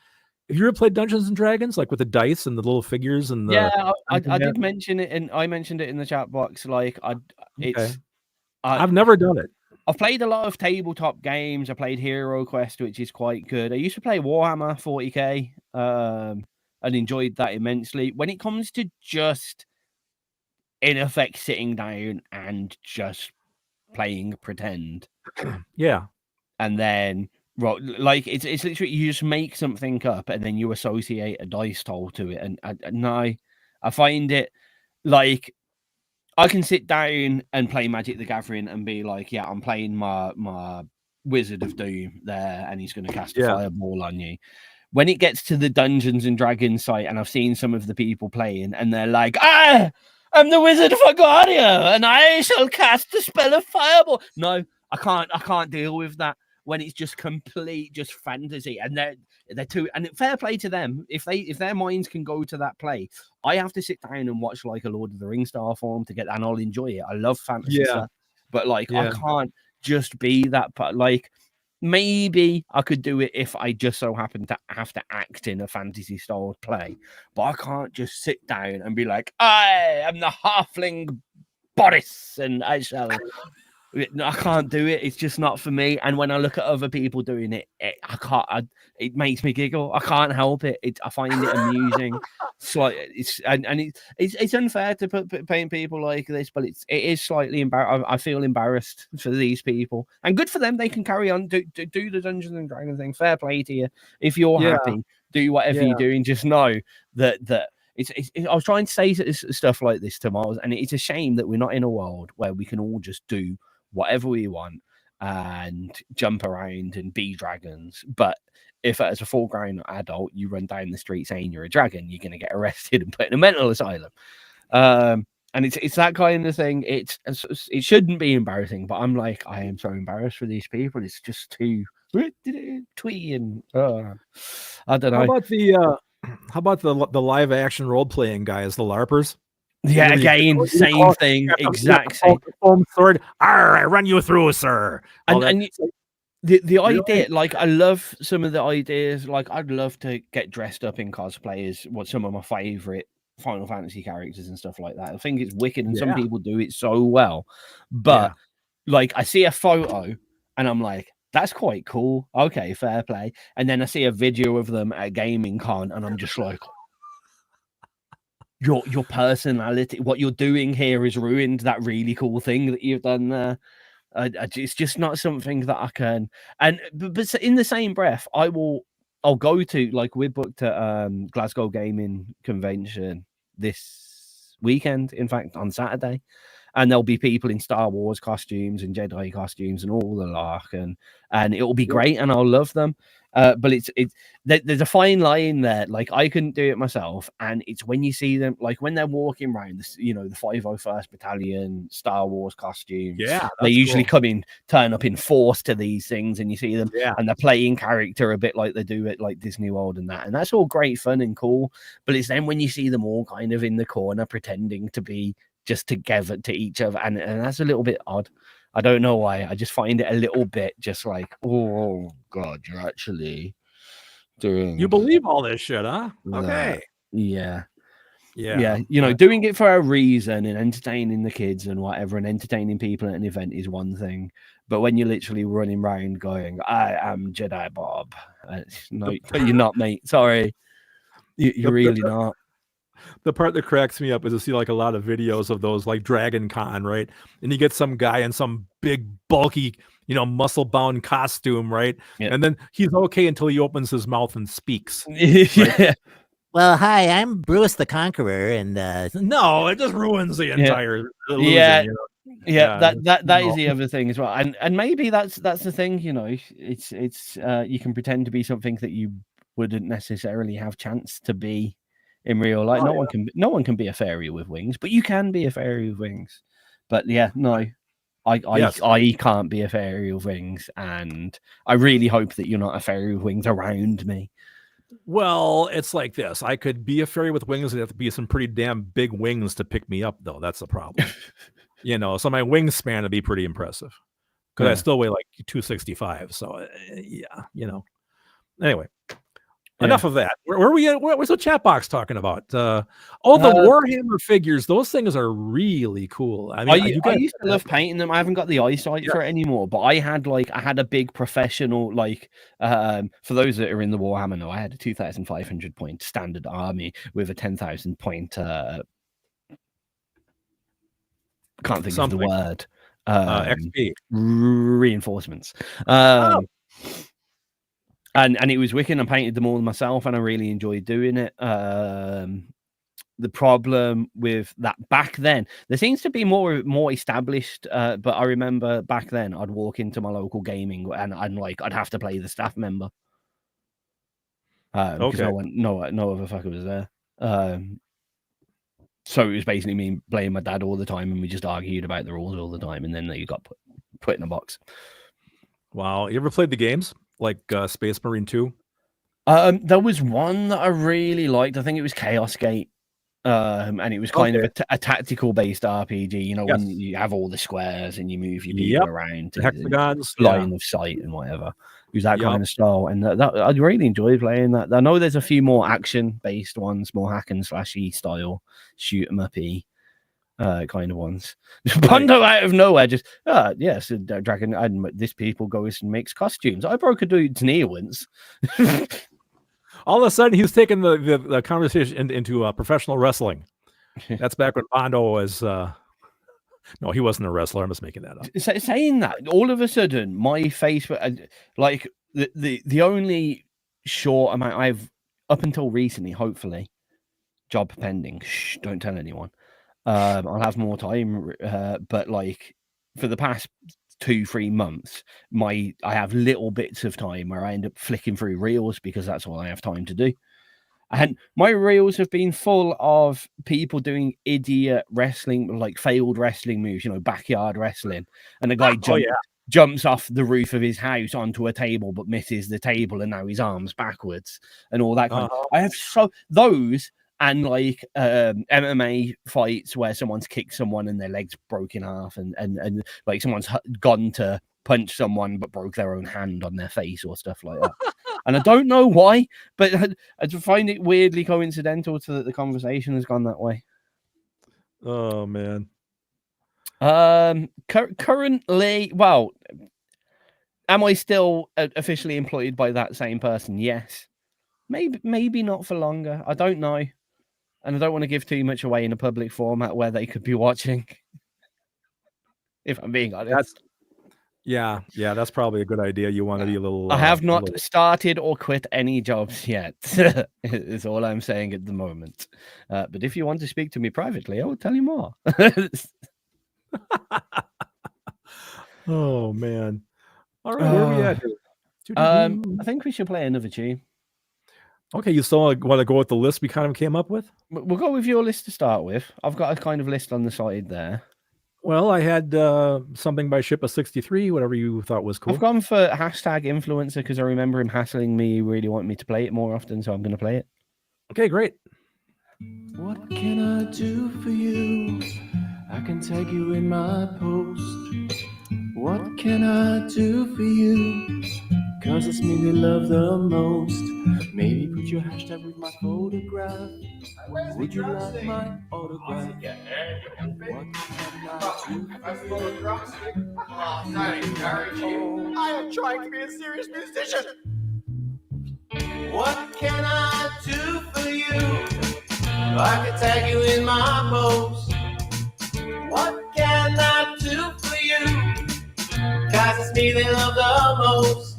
Have you ever played Dungeons and Dragons, like with the dice and the little figures and the? Yeah, I did mention it, and I mentioned it in the chat box. Like, I've never done it. I've played a lot of tabletop games. I played Hero Quest, which is quite good. I used to play Warhammer 40k, and enjoyed that immensely. When it comes to just, in effect, sitting down and just playing pretend, yeah, and then. Like it's literally you just make something up and then you associate a dice toll to it, and I find it like I can sit down and play Magic the Gathering and be like, yeah, I'm playing my Wizard of Doom there, and he's going to cast a fireball on you. When it gets to the Dungeons and Dragons site, and I've seen some of the people playing, and they're like, I'm the Wizard of Agardia, and I shall cast the spell of fireball. No, I can't deal with that. When it's just complete, just fantasy, and they're too, and fair play to them if their minds can go to that place. I have to sit down and watch like a Lord of the Rings style form to get, and I'll enjoy it. I love fantasy stuff, but like I can't just be that. Like maybe I could do it if I just so happen to have to act in a fantasy style play, but I can't just sit down and be like, I am the halfling Boris, and I shall. I can't do it. It's just not for me. And when I look at other people doing it, I can't. It makes me giggle. I can't help it. I find it amusing. It's unfair to put paying people like this, but it is slightly embarrassing. I feel embarrassed for these people, and good for them. They can carry on do the Dungeons and Dragons thing. Fair play to you. If you're happy, do whatever you're doing. Just know that. I was trying to say stuff like this to Miles, and it's a shame that we're not in a world where we can all just do whatever we want and jump around and be dragons. But if as a full-grown adult you run down the street saying you're a dragon, you're going to get arrested and put in a mental asylum. And it's that kind of thing. It shouldn't be embarrassing, but I'm like, I am so embarrassed for these people. It's just too twee and I don't know. How about the live action role playing guys, the LARPers? Yeah, again, same thing, exact same. Foam sword. I run you through, sir. And the idea, like, I love some of the ideas. Like, I'd love to get dressed up in cosplay as what some of my favorite Final Fantasy characters and stuff like that. I think it's wicked, and some people do it so well. But like, I see a photo and I'm like, that's quite cool. Okay, fair play. And then I see a video of them at gaming con, and I'm just like, your personality, what you're doing here has ruined that really cool thing that you've done there. It's just not something that I can. And but in the same breath, I'll go to, like, we're booked at Glasgow Gaming Convention this weekend, in fact, on Saturday, and there'll be people in Star Wars costumes and Jedi costumes and all the lark, and it'll be great, and I'll love them. But there's a fine line there. Like, I couldn't do it myself, and it's when you see them, like, when they're walking around, the 501st Battalion Star Wars costumes. They usually turn up in force to these things, and you see them, and they're playing character a bit like they do at, like, Disney World and that, and that's all great fun and cool. But it's then when you see them all kind of in the corner pretending to be just together to each other, and that's a little bit odd. I don't know why. I just find it a little bit just like, oh God, you're actually doing. You believe all this shit, huh? Okay. Yeah. Doing it for a reason and entertaining the kids and whatever, and entertaining people at an event is one thing. But when you're literally running around going, I am Jedi Bob. No, you're not, mate. Sorry. You're really not. The part that cracks me up is to see, like, a lot of videos of those, like, Dragon Con, right? And you get some guy in some big, bulky, muscle-bound costume, right? Yeah. And then he's okay until he opens his mouth and speaks. Yeah. Well, hi, I'm Bruce the Conqueror, and no, it just ruins the entire illusion. That is the other thing as well, and maybe that's the thing. It's you can pretend to be something that you wouldn't necessarily have chance to be in real life. No one can be a fairy with wings, but you can be a fairy with wings. But I can't be a fairy with wings, and I really hope that you're not a fairy with wings around me. Well, it's like this. I could be a fairy with wings. It'd have to be some pretty damn big wings to pick me up, though. That's the problem. So my wingspan would be pretty impressive, because I still weigh like 265. So Anyway, enough of that. Where are we at? What's the chat box talking about? The Warhammer figures. Those things are really cool. I mean, I used to love painting them. I haven't got the eyesight for it anymore, but I had a big professional, for those that are in the Warhammer know, I had a 2,500 point standard army with a 10,000 point can't think of the word. XP reinforcements. And it was wicked. I painted them all myself, and I really enjoyed doing it. The problem with that back then, there seems to be more established. But I remember back then, I'd walk into my local gaming, and I'd have to play the staff member. Because no other fucker was there. So it was basically me playing my dad all the time, and we just argued about the rules all the time, and then you got put in a box. Wow, you ever played the games like Space Marine 2? There was one that I really liked. I think it was Chaos Gate. And it was kind of a tactical based RPG, when you have all the squares and you move your people around to hexagons, line of sight and whatever. It was that kind of style, and that I really enjoyed playing that. I know there's a few more action based ones, more hack and slashy style, shoot 'em uppy kind of ones. Pondo out of nowhere, just yes, Dragon. And this people goes and makes costumes. I broke a dude's knee once. All of a sudden, he's taking the conversation into professional wrestling. That's back when Pondo was. No, he wasn't a wrestler. I'm just making that up. Saying that, all of a sudden, my Facebook, like the only short amount I've up until recently, hopefully, job pending. Shh, don't tell anyone. I'll have more time, but like for the past 2-3 months, I have little bits of time where I end up flicking through reels because that's all I have time to do. And my reels have been full of people doing idiot wrestling, like failed wrestling moves, backyard wrestling. And the guy jumps off the roof of his house onto a table, but misses the table, and now his arm's backwards and all that kind of. I have those and like MMA fights where someone's kicked someone and their legs broken half, and like someone's gone to punch someone but broke their own hand on their face or stuff like that. And I don't know why, but I find it weirdly coincidental to that the conversation has gone that way. Oh man. Currently, well, am I still officially employed by that same person? Yes. Maybe not for longer. I don't know. And I don't want to give too much away in a public format where they could be watching. If I'm being honest. That's probably a good idea. You want to be a little. I have not started or quit any jobs yet. Is all I'm saying at the moment. But if you want to speak to me privately, I will tell you more. Oh man! All right, where are we at? I think we should play another tune. Okay, you still want to go with the list we kind of came up with? We'll go with your list to start with. I've got a kind of list on the side there. Well, I had something by Ship of 63, whatever you thought was cool. I've gone for hashtag influencer because I remember him hassling me. He really wanted me to play it more often, so I'm going to play it. Okay, great. What can I do for you? I can tag you in my post. What can I do for you? Cause it's me they love the most. Maybe put your hashtag with my photograph. Would you like my autograph? What can I do for you? I am trying to be a serious musician. What can I do for you? I can tag you in my post. What can I do for you? Cause it's me they love the most.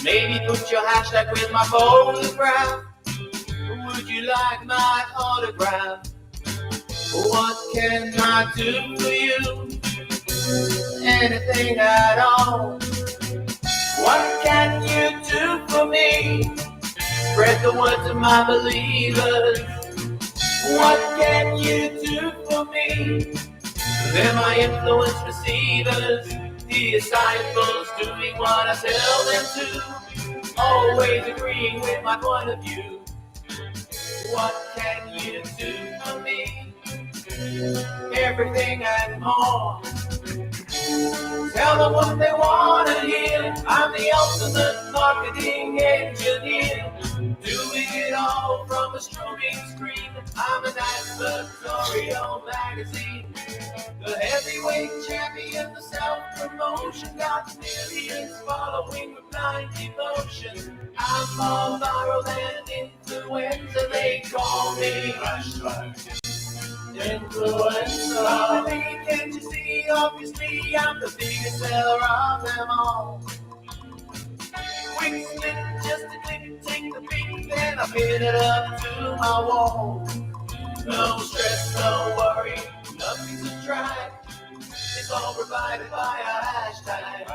Maybe put your hashtag with my photograph. Would you like my autograph? What can I do for you? Anything at all. What can you do for me? Spread the word to my believers. What can you do for me? They're my influence receivers, the disciples doing what I tell them to, always agreeing with my point of view. What can you do for me? Everything and more. Tell them what they want to hear. I'm the ultimate marketing engineer, doing it all from a strobing screen. I'm an advertorial magazine, the heavyweight champion of self-promotion, got millions following with blind devotion. I'm more viral than influencer, they call me influencer. Can't you see, obviously I'm the biggest seller of them all. Quick split, just a click, take the beat, then I pin it up to my wall. No stress, no worry, nothing to try. It's all provided by a hashtag.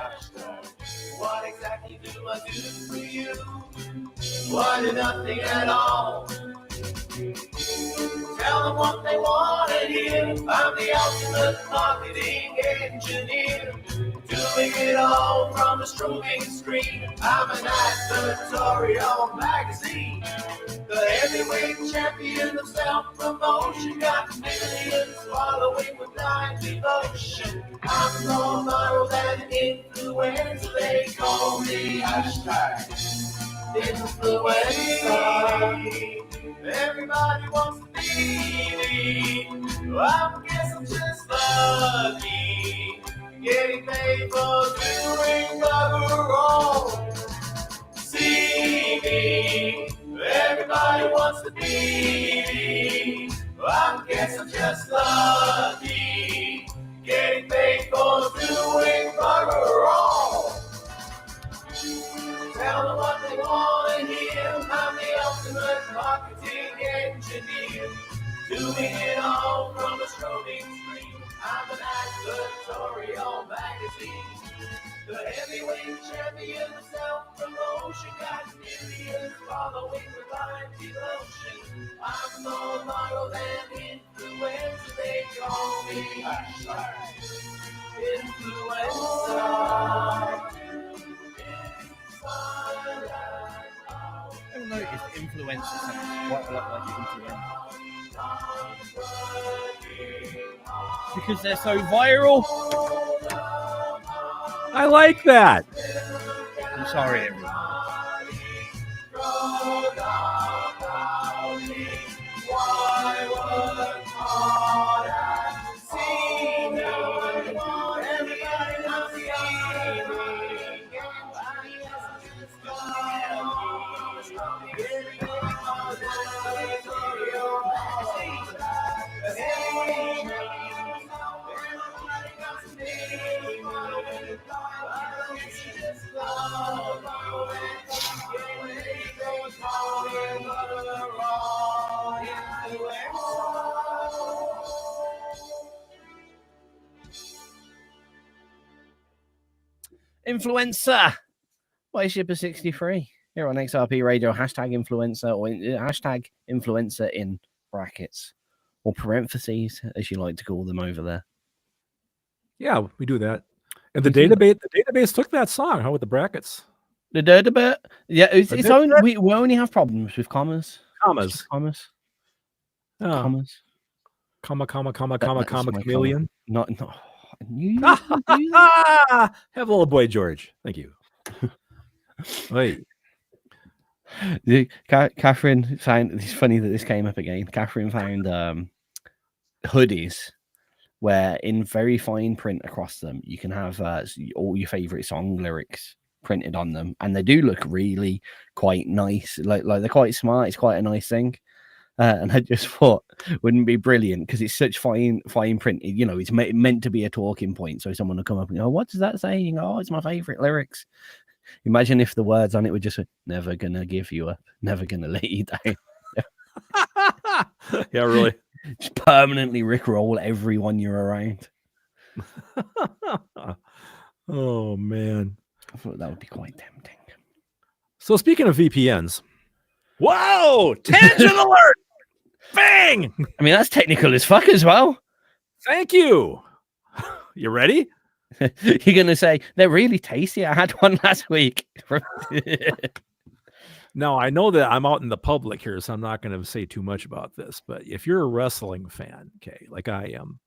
What exactly do I do for you? Why nothing at all? Tell them what they want to hear. I'm the ultimate marketing engineer, doing it all from a strobing screen. I'm an advertorial magazine, the heavyweight champion of self-promotion, got millions following with blind devotion. I'm more viral than influencer, they call me hashtag influencer. Everybody wants to be me. I guess I'm just lucky, getting paid for doing bugger all. See me. Everybody wants to be me. I guess I'm just lucky, getting paid for doing bugger all. Tell them what they want to hear. I'm the ultimate marketing engineer, doing it all from a strobing screen. I'm an advertorial magazine, the heavyweight champion of self-promotion, got millions following with blind devotion. I'm more viral than influencer, they call me influencer. is influencer sounds quite a lot like influencer. Because they're so viral. I like that. I'm sorry, everyone. Influencer by Shipper 63 here on XRP Radio. Hashtag influencer or hashtag influencer in brackets or parentheses, as you like to call them over there. Yeah, we do that. And the database took that song, huh, with the brackets. The database, yeah, it's only we only have problems with commas. Commas. Commas. Oh. Commas. Comma, That's chameleon. Not. You Have a little boy, George. Thank you. Wait. Catherine found, it's funny that this came up again. Catherine found hoodies where in very fine print across them you can have all your favorite song lyrics printed on them, and they do look really quite nice. Like they're quite smart. It's quite a nice thing. And I just thought wouldn't be brilliant because it's such fine print. You know, it's meant to be a talking point. So someone will come up and go, "Oh, what does that say?" And go, "Oh, it's my favorite lyrics." Imagine if the words on it were just "Never gonna give you up, never gonna let you down." Yeah, really. Just permanently rickroll everyone you're around. Oh man, I thought that would be quite tempting. So speaking of VPNs, whoa! Tangent alert! Bang! I mean, that's technical as fuck as well. Thank you. You ready? You're gonna say they're really tasty. I had one last week. Now, I know that I'm out in the public here, so I'm not going to say too much about this, but if you're a wrestling fan, okay, like I am,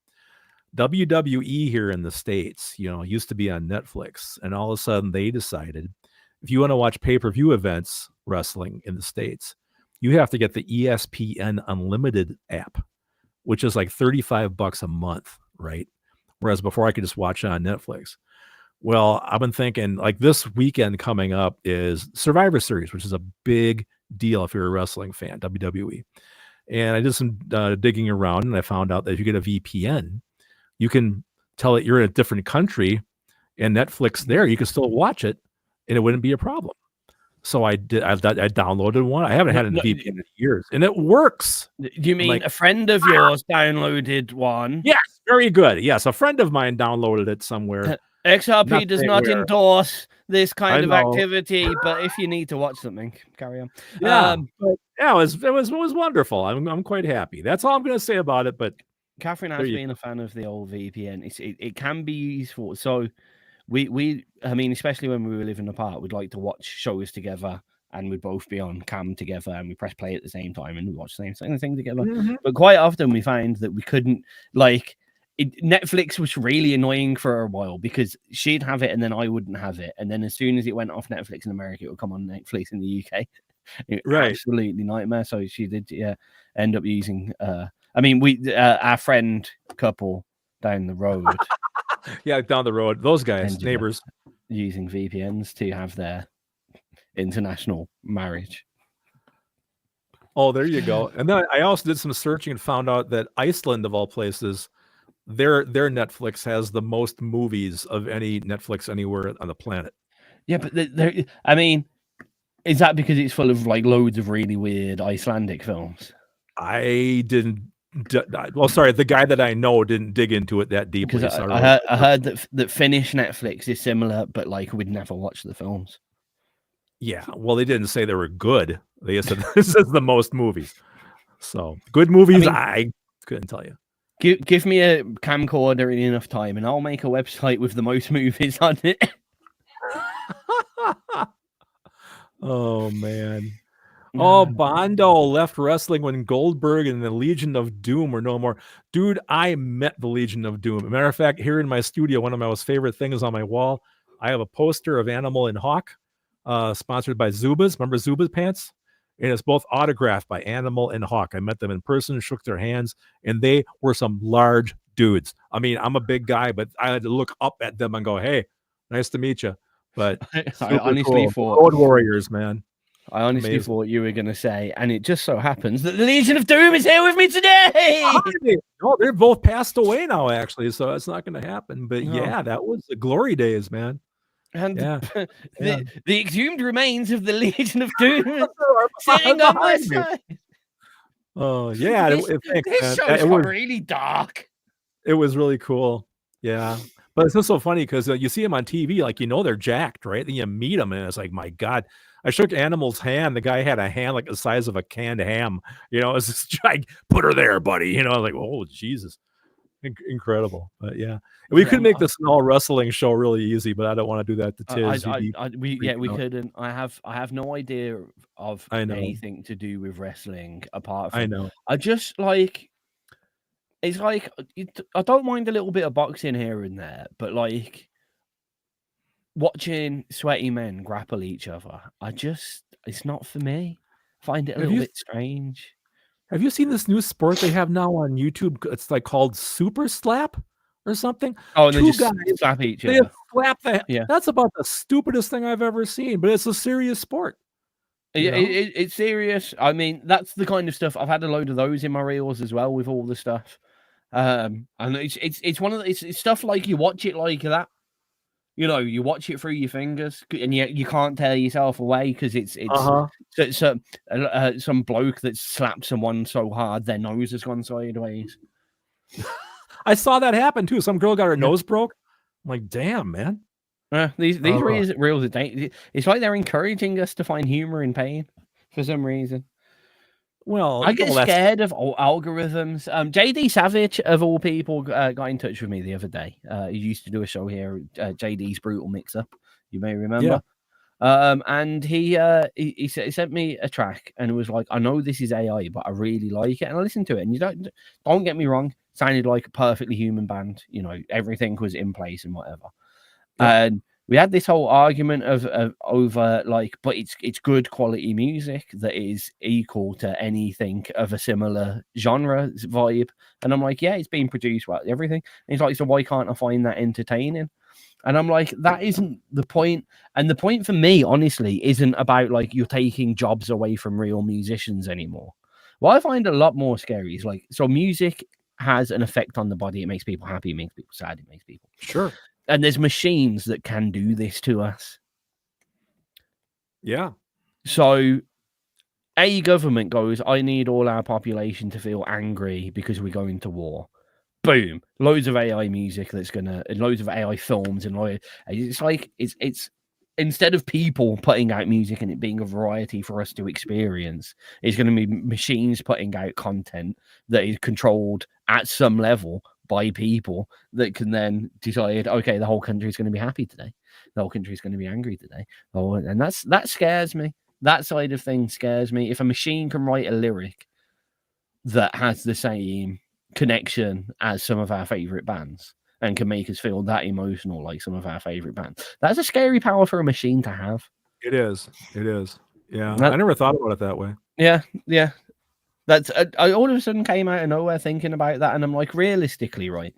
WWE here in the States, you know, used to be on Netflix, and all of a sudden they decided if you want to watch pay-per-view events wrestling in the States, you have to get the ESPN Unlimited app, which is like $35 a month, right? Whereas before I could just watch it on Netflix. Well, I've been thinking like this weekend coming up is Survivor Series, which is a big deal if you're a wrestling fan, WWE. And I did some digging around and I found out that if you get a VPN, you can tell it you're in a different country and Netflix there, you can still watch it and it wouldn't be a problem. So I downloaded one. I haven't had a VPN in years and it works. Do you mean a friend of yours downloaded one? Yes, very good. Yes, a friend of mine downloaded it somewhere. XRP does not endorse this kind of activity, but if you need to watch something, carry on. Yeah, it was wonderful. I'm quite happy. That's all I'm going to say about it. But Catherine has been a fan of the old VPN. It can be useful. So we I mean, especially when we were living apart, we'd like to watch shows together, and we'd both be on cam together, and we press play at the same time, and we watch the same thing together. Mm-hmm. But quite often we find that we couldn't Netflix was really annoying for a while because she'd have it and then I wouldn't have it. And then as soon as it went off Netflix in America, it would come on Netflix in the UK. Right. Absolutely nightmare. So she did end up using, our friend couple down the road. Yeah, down the road. Those guys, neighbors. Using VPNs to have their international marriage. Oh, there you go. And then I also did some searching and found out that Iceland, of all places, their Netflix has the most movies of any Netflix anywhere on the planet. Yeah, but I mean, is that because it's full of like loads of really weird Icelandic films? I didn't. Well, sorry, the guy that I know didn't dig into it that deeply. Because I heard that Finnish Netflix is similar, but like we'd never watch the films. Yeah, well, they didn't say they were good. They said this is the most movies. So good movies, I couldn't tell you. Give me a camcorder in enough time, and I'll make a website with the most movies on it. Oh man! Oh, Bondo left wrestling when Goldberg and the Legion of Doom were no more. Dude, I met the Legion of Doom. As a matter of fact, here in my studio, one of my most favorite things on my wall, I have a poster of Animal and Hawk, sponsored by Zubaz. Remember Zubaz pants? And it's both autographed by Animal and Hawk. I met them in person, shook their hands, and they were some large dudes. I mean, I'm a big guy, but I had to look up at them and go, "Hey, nice to meet you." But I honestly cool. thought Road Warriors, man. I honestly Amazing. thought you were going to say, and it just so happens that the Legion of Doom is here with me today. No, they're both passed away now, actually, so it's not going to happen. But No. yeah, that was the glory days, man. And Yeah. the exhumed remains of the Legion of Doom sitting on my Behind me. side. Oh yeah, This show's it was really dark. it was really cool. Yeah, but it's just so funny because you see them on TV, like they're jacked, right? Then you meet them, and it's like, my God. I shook Animal's hand. The guy had a hand like the size of a canned ham. It's just like, put her there, buddy. Like, oh Jesus, incredible. But yeah, we could make this an all wrestling show really easy, but I don't want to do that to Tiz. We couldn't. I have no idea of anything to do with wrestling apart from. I just like. It's like I don't mind a little bit of boxing here and there, but like watching sweaty men grapple each other, it's not for me. I find it a little bit strange. Have you seen this new sport they have now on YouTube? It's like called Super Slap or something. Oh, and they just slap each other. They slap the. Yeah. That's about the stupidest thing I've ever seen, but it's a serious sport. It's serious. I mean, that's the kind of stuff. I've had a load of those in my reels as well with all the stuff. And it's one of it's stuff like you watch it like that. You watch it through your fingers, and you can't tear yourself away because it's some bloke that slapped someone so hard their nose has gone sideways. I saw that happen too. Some girl got her nose broke. I'm like, damn, man. These reels are it's like they're encouraging us to find humor in pain for some reason. Well, I get scared of algorithms. JD Savage, of all people, got in touch with me the other day. He used to do a show here, JD's Brutal Mix-Up. You may remember. Yeah. And he sent me a track and it was like, I know this is AI, but I really like it. And I listened to it. And you don't get me wrong, sounded like a perfectly human band. Everything was in place and whatever. Yeah. And we had this whole argument of over like, but it's good quality music that is equal to anything of a similar genre vibe. And I'm like, yeah, it's being produced well, everything. And he's like, so why can't I find that entertaining? And I'm like, that isn't the point. And the point for me, honestly, isn't about like you're taking jobs away from real musicians anymore. What I find a lot more scary is like, so music has an effect on the body. It makes people happy. It makes people sad. It makes people sure. And there's machines that can do this to us. Yeah. So a government goes, I need all our population to feel angry because we're going to war. Boom. Loads of AI music loads of AI films and it's like it's instead of people putting out music and it being a variety for us to experience, it's going to be machines putting out content that is controlled at some level by people that can then decide, okay, the whole country is going to be happy today. The whole country is going to be angry today. Oh, and that scares me. That side of things scares me. If a machine can write a lyric that has the same connection as some of our favorite bands and can make us feel that emotional like some of our favorite bands, that's a scary power for a machine to have. It is. Yeah. I never thought about it that way. Yeah. That's I all of a sudden came out of nowhere thinking about that, and I'm like, realistically, right?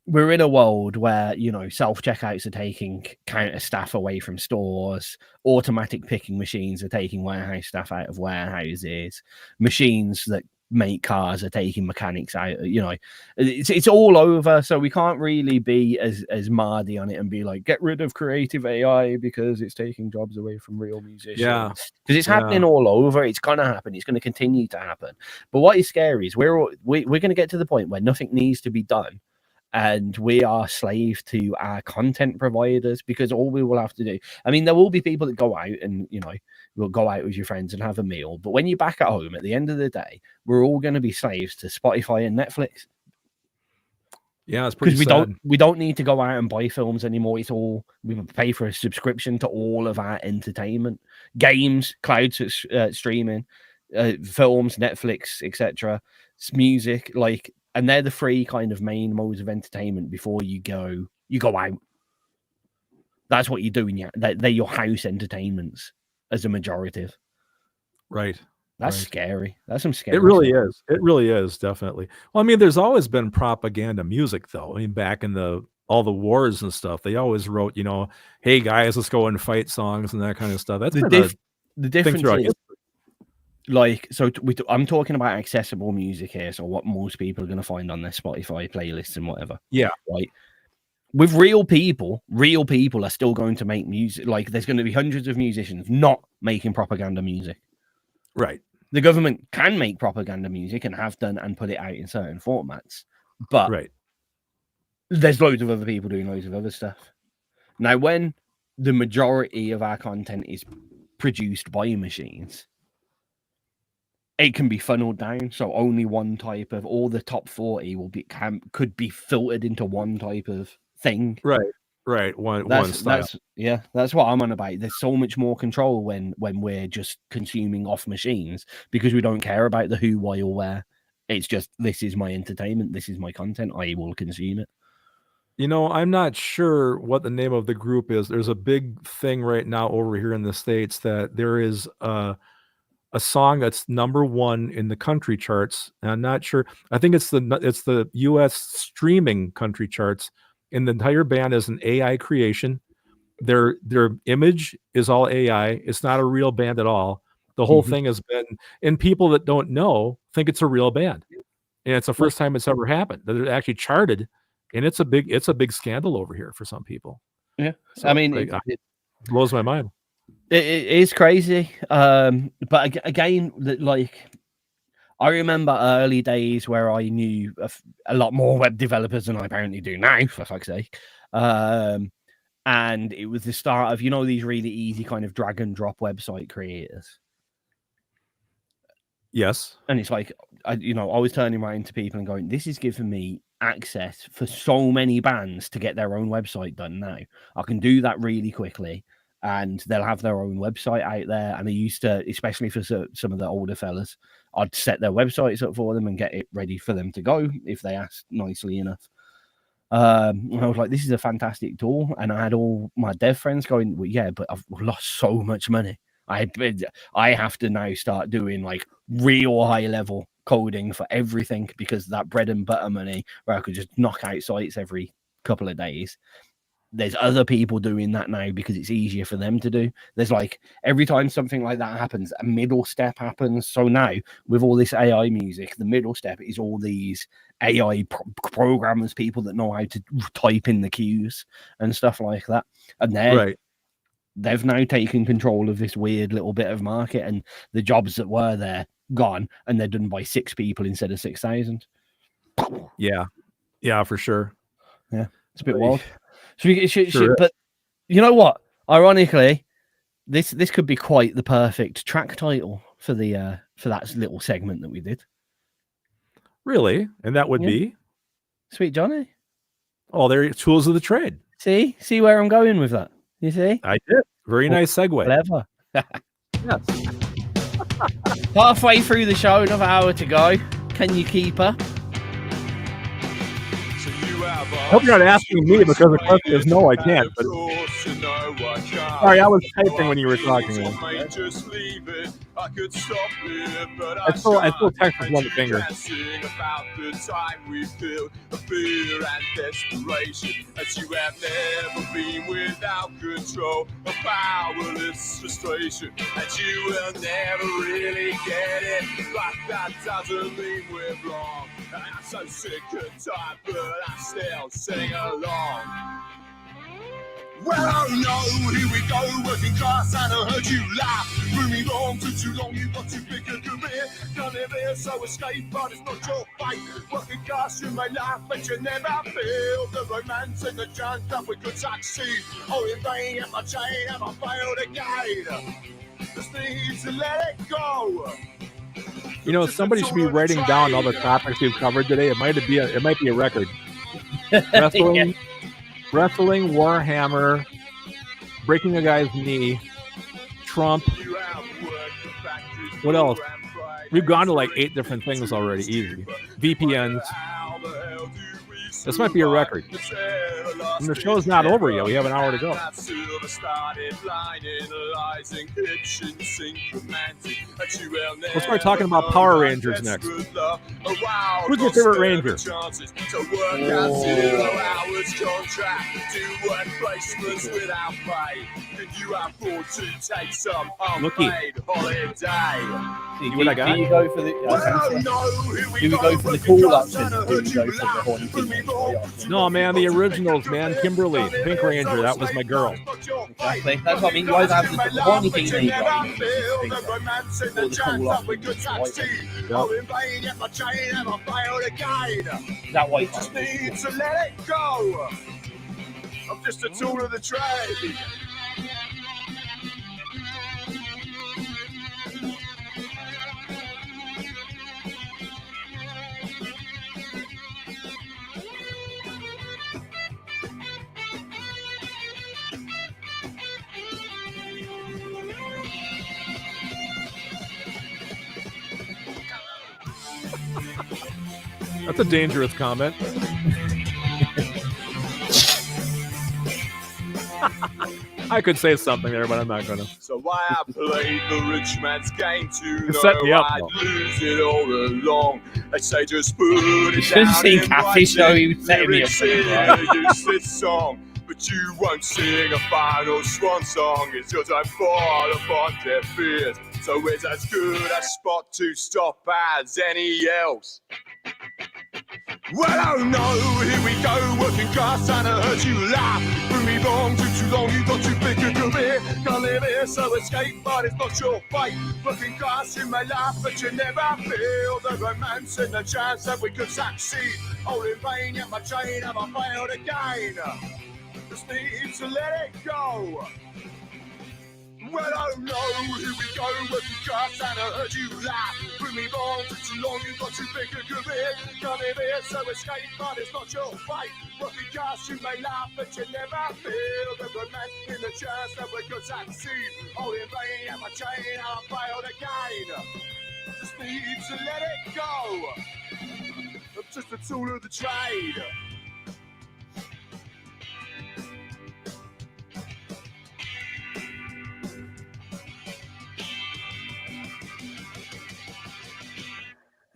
We're in a world where self-checkouts are taking counter staff away from stores, automatic picking machines are taking warehouse staff out of warehouses, machines that make cars are taking mechanics out. It's all over, so we can't really be as mardy on it and be like, get rid of creative AI because it's taking jobs away from real musicians. Yeah, because it's happening all over. It's gonna happen. It's going to continue to happen. But what is scary is we're going to get to the point where nothing needs to be done, and we are slave to our content providers, because all we will have to do, I mean, there will be people that go out and we'll go out with your friends and have a meal, but when you're back at home at the end of the day, we're all going to be slaves to Spotify and Netflix. Yeah, it's pretty because sad. we don't need to go out and buy films anymore. It's all we pay for a subscription to all of our entertainment, games, cloud streaming, films, Netflix, etc. Music, like, and they're the three kind of main modes of entertainment before you go out. That's what you're doing. They're your house entertainments as a majority. Right. That's right. scary. That's some scary. It really is. It really is, definitely. Well, I mean, there's always been propaganda music, though. I mean, back in all the wars and stuff, they always wrote, hey guys, let's go and fight songs and that kind of stuff. That's the difference is, like, so I'm talking about accessible music here, so what most people are going to find on their Spotify playlists and whatever. Yeah. Right. With real people are still going to make music. Like, there's going to be hundreds of musicians not making propaganda music. Right. The government can make propaganda music and have done and put it out in certain formats, but there's loads of other people doing loads of other stuff. Now, when the majority of our content is produced by machines, it can be funneled down. So only one type of, all the top 40 could be filtered into one type of thing. Right. One style. That's what I'm on about. There's so much more control when we're just consuming off machines, because we don't care about the who, why, or where. It's just, this is my entertainment, this is my content, I will consume it. I'm not sure what the name of the group is. There's a big thing right now over here in the States that there is a song that's #1 in the country charts. And I'm not sure. I think it's the US streaming country charts. And the entire band is an AI creation. Their image is all AI. It's not a real band at all. The whole thing has been, and people that don't know think it's a real band. And it's the first time it's ever happened that it actually charted. And it's a big scandal over here for some people. Yeah. So, I mean, it blows my mind. It is crazy. But again, like, I remember early days where I knew a lot more web developers than I apparently do now, for fuck's sake. And it was the start of, these really easy kind of drag and drop website creators. Yes. And it's like, I was turning around to people and going, this is giving me access for so many bands to get their own website done now. I can do that really quickly, and they'll have their own website out there. And they used to, especially for some of the older fellas, I'd set their websites up for them and get it ready for them to go if they asked nicely enough. And I was like, this is a fantastic tool. And I had all my dev friends going, well, yeah, but I've lost so much money. I have to now start doing like real high level coding for everything, because that bread and butter money where I could just knock out sites every couple of days, there's other people doing that now because it's easier for them to do. There's like, every time something like that happens, a middle step happens. So now with all this AI music, the middle step is all these AI programmers, people that know how to type in the cues and stuff like that. And they've now taken control of this weird little bit of market, and the jobs that were there gone, and they're done by 6 people instead of 6,000. Yeah, for sure. Yeah, it's a bit wild. But you know what? Ironically, this could be quite the perfect track title for the for that little segment that we did. Really? And that would be Sweet Johnny. Oh, they're tools of the trade. See where I'm going with that? You see? I did. Very nice segue. Clever. Yes. Halfway through the show, another hour to go. Can you keep her? I hope you're not asking me, because the question is no, I can't. But sorry, I was typing when you were talking. I still text with one finger. About the time we feel the fear and desperation, as you have never been without control, a powerless frustration, and you will never really get it. But that doesn't mean we're wrong. And I'm so sick and tired, but I still sing along. Well, oh no, here we go, working class, and I heard you laugh. Moving on for too long, you got too big a career. Done it there, so escape, but it's not your fate. Working class, you may laugh, but you never feel the romance and the chance that we could succeed. Oh, in vain, at my chain, and I failed again. Just need to let it go. Somebody should be writing down all the topics we've covered today. It might be a record. Wrestling, wrestling, Warhammer, breaking a guy's knee, Trump. What else? We've gone to like 8 different things already. Easy. VPNs. This might be a record. And the show's not over yet. We have an hour to go. We'll start talking about Power Rangers next. Who's your favorite Ranger? Looky. Do you go for the? Do you go for the cool option? Or do you go for the horny teenage boy option? No, man, the originals, man. Kimberly, Pink Ranger, that was my girl. Exactly. That's what I mean. You either have the horny teenage boy or the cool option. That white Just need to let it go. I'm just a tool of the trade. That's a dangerous comment. I could say something there, but I'm not gonna. So I played the rich man's game to set me know up, I'd though. lose it all along. They say just put it should have down seen in Kathy's writing. show, he was setting me up for Lyrics it, in right? a useless song, but you won't sing a final swan song. It's your time fall upon their fears. So it's as good a spot to stop as any else. Well, oh no, here we go, working class, trying to hurt you laugh. Bring me wrong, too long, you got to pick a career. Can't live here, so escape, but it's not your fight. Working class, you may laugh, but you never feel the romance and the chance that we could succeed. All in vain, yet my chain, have I failed again? Just need to let it go. Well, oh no, here we go, working class, and I heard you laugh. Bring me wrong, took too long, you got to pick a career. Can't live here, so escape, but it's not your fight. Working class, you may laugh, but you never feel the romance in the chance that we could succeed. All in vain, yeah, my chain, I failed again. Just need to let it go. I'm just a tool of the trade.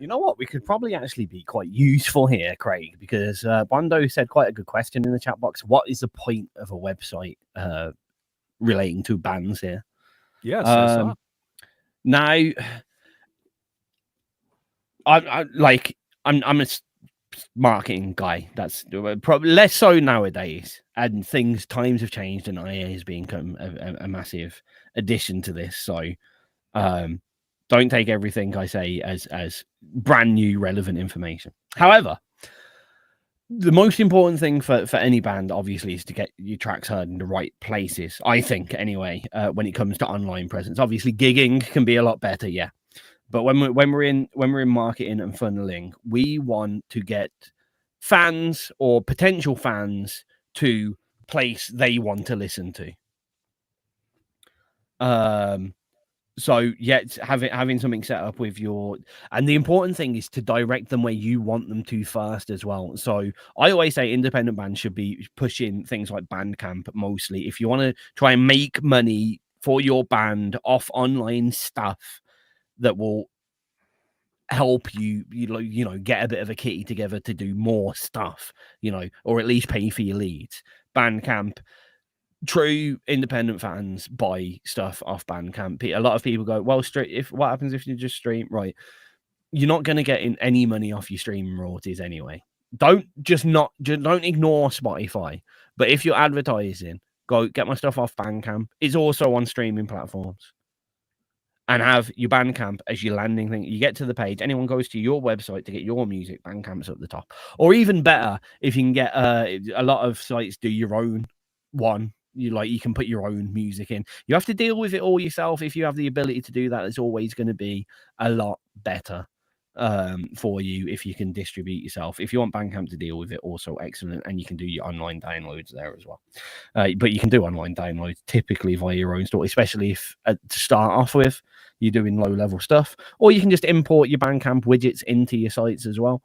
You know what? We could probably actually be quite useful here, Craig, because Bondo said quite a good question in the chat box. What is the point of a website relating to bands here? Yes, I saw. Now, I'm a marketing guy. That's probably less so nowadays, and times have changed, and IA has become a massive addition to this. So, don't take everything I say as brand new relevant information. However, the most important thing for any band, obviously, is to get your tracks heard in the right places. I think, anyway, when it comes to online presence. Obviously, gigging can be a lot better, yeah. But when we're in marketing and funneling, we want to get fans or potential fans to place they want to listen to. So yeah, having something set up with and the important thing is to direct them where you want them to first as well. So I always say independent bands should be pushing things like Bandcamp mostly. If you want to try and make money for your band off online stuff that will help you get a bit of a kitty together to do more stuff, or at least pay for your leads. Bandcamp. True independent fans buy stuff off Bandcamp. A lot of people go, well, what happens if you just stream? Right, you're not going to get any money off your streaming royalties anyway. Don't ignore Spotify. But if you're advertising, go get my stuff off Bandcamp. It's also on streaming platforms. And have your Bandcamp as your landing thing. You get to the page, anyone goes to your website to get your music, Bandcamp's at the top. Or even better, if you can get a lot of sites do your own one. You can put your own music in. You have to deal with it all yourself. If you have the ability to do that, it's always going to be a lot better. for you if you can distribute yourself. If you want Bandcamp to deal with it, also excellent, and you can do your online downloads there as well. But you can do online downloads typically via your own store, especially if to start off with you're doing low level stuff, or you can just import your Bandcamp widgets into your sites as well,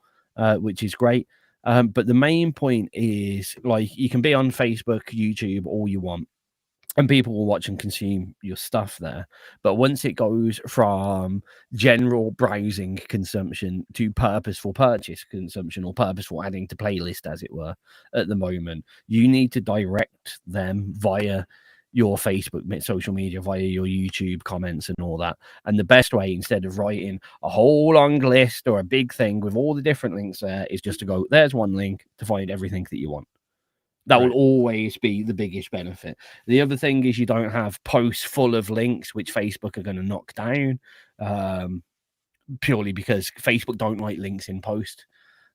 which is great. But the main point is, like, you can be on Facebook, YouTube, all you want, and people will watch and consume your stuff there. But once it goes from general browsing consumption to purposeful purchase consumption, or purposeful adding to playlist, as it were, at the moment, you need to direct them via your Facebook social media, via your YouTube comments and all that. And the best way, instead of writing a whole long list or a big thing with all the different links there, is just to go, there's one link to find everything that you want. That will always be the biggest benefit. The other thing is you don't have posts full of links, which Facebook are going to knock down, purely because Facebook don't like links in post.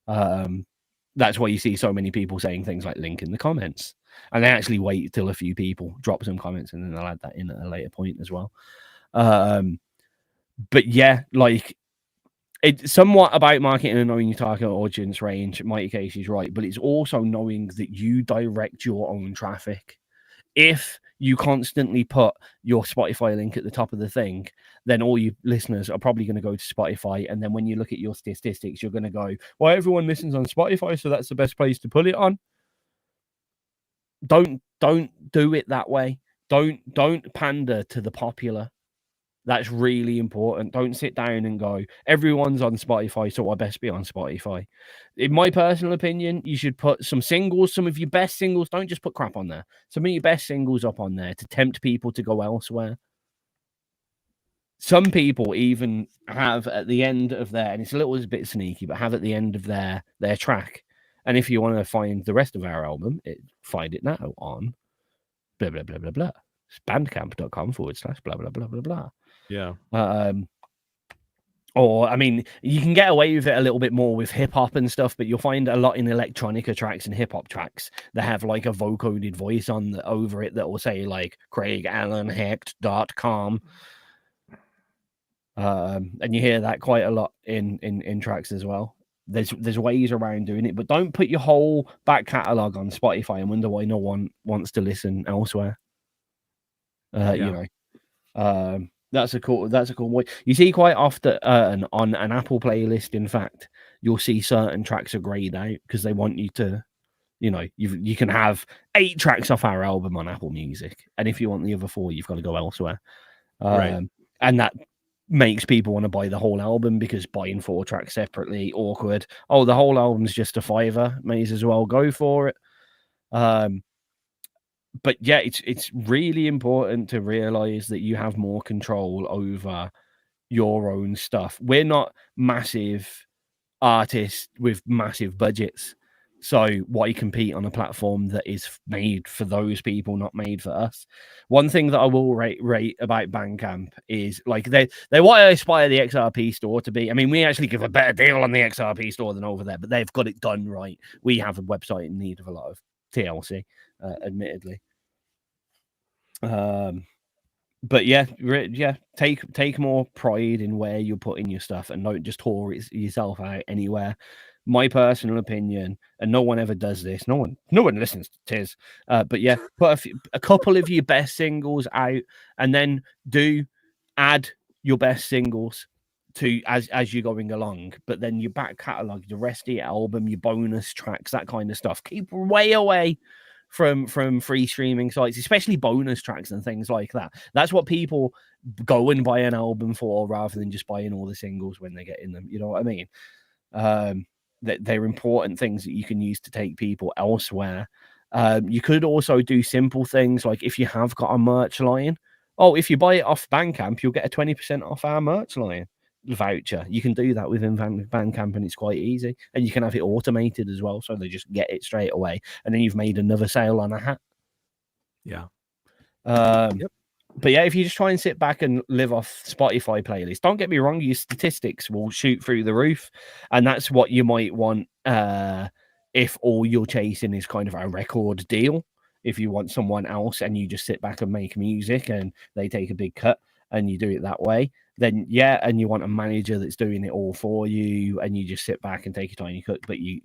That's why you see so many people saying things like link in the comments. And they actually wait till a few people drop some comments and then they'll add that in at a later point as well. But yeah, like, it's somewhat about marketing and knowing your target audience range. Mighty Case is right, but it's also knowing that you direct your own traffic. If you constantly put your Spotify link at the top of the thing, then all you listeners are probably going to go to Spotify. And then when you look at your statistics, you're going to go, well, everyone listens on Spotify, so that's the best place to put it on. Don't do it that way. Don't pander to the popular. That's really important. Don't sit down and go, everyone's on Spotify, so I best be on Spotify. In my personal opinion, you should put some singles, some of your best singles. Don't just put crap on there. Some of your best singles up on there to tempt people to go elsewhere. Some people even have at the end of their, and it's a little bit sneaky, but have at the end of their track. And if you want to find the rest of our album, find it now on blah, blah, blah, blah, blah. Bandcamp.com/blah, blah, blah, blah, blah. Yeah. Or, I mean, you can get away with it a little bit more with hip hop and stuff, but you'll find a lot in electronica tracks and hip hop tracks that have like a vocoded voice on over it that will say like CraigAllenHecht.com. And you hear that quite a lot in tracks as well. There's ways around doing it, but don't put your whole back catalogue on Spotify and wonder why no one wants to listen elsewhere. You know, that's a cool way. You see quite often on an Apple playlist, in fact, you'll see certain tracks are grayed out because they want you to, you know, you can have 8 tracks off our album on Apple Music, and if you want the other 4, you've got to go elsewhere. And that makes people want to buy the whole album, because buying 4 tracks separately, awkward. Oh, the whole album's just a $5, may as well go for it. But yeah, it's really important to realize that you have more control over your own stuff. We're not massive artists with massive budgets, so why compete on a platform that is made for those people, not made for us? One thing that I will rate about Bandcamp is, like, they want to aspire the XRP store to be. I mean, we actually give a better deal on the XRP store than over there, but they've got it done right. We have a website in need of a lot of TLC, admittedly. But yeah, take more pride in where you're putting your stuff, and don't just whore yourself out anywhere. My personal opinion, and no one ever does this. No one listens to Tizz. But yeah, put a couple of your best singles out, and then do add your best singles to as you're going along. But then your back catalogue, the rest of your album, your bonus tracks, that kind of stuff, keep way away from free streaming sites, especially bonus tracks and things like that. That's what people go and buy an album for, rather than just buying all the singles when they get in them. You know what I mean? That they're important things that you can use to take people elsewhere. You could also do simple things like, if you have got a merch line, if you buy it off Bandcamp, you'll get a 20% off our merch line voucher. You can do that within Bandcamp, and it's quite easy, and you can have it automated as well, so they just get it straight away, and then you've made another sale on a hat. But yeah, if you just try and sit back and live off Spotify playlists, don't get me wrong, your statistics will shoot through the roof, and that's what you might want if all you're chasing is kind of a record deal. If you want someone else and you just sit back and make music and they take a big cut, and you do it that way, then yeah, and you want a manager that's doing it all for you, and you just sit back and take a tiny cut, but you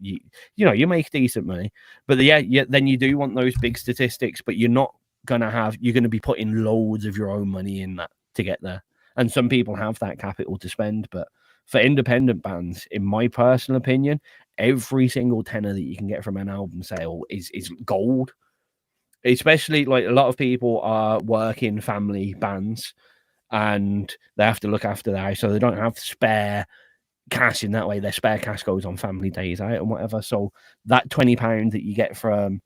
you make decent money. But then you do want those big statistics, but you're going to be putting loads of your own money in that to get there. And some people have that capital to spend, but for independent bands, in my personal opinion, every single tenner that you can get from an album sale is gold. Especially like a lot of people are working family bands and they have to look after their house, so they don't have spare cash in that way. Their spare cash goes on family days out and whatever. So that £20 that you get from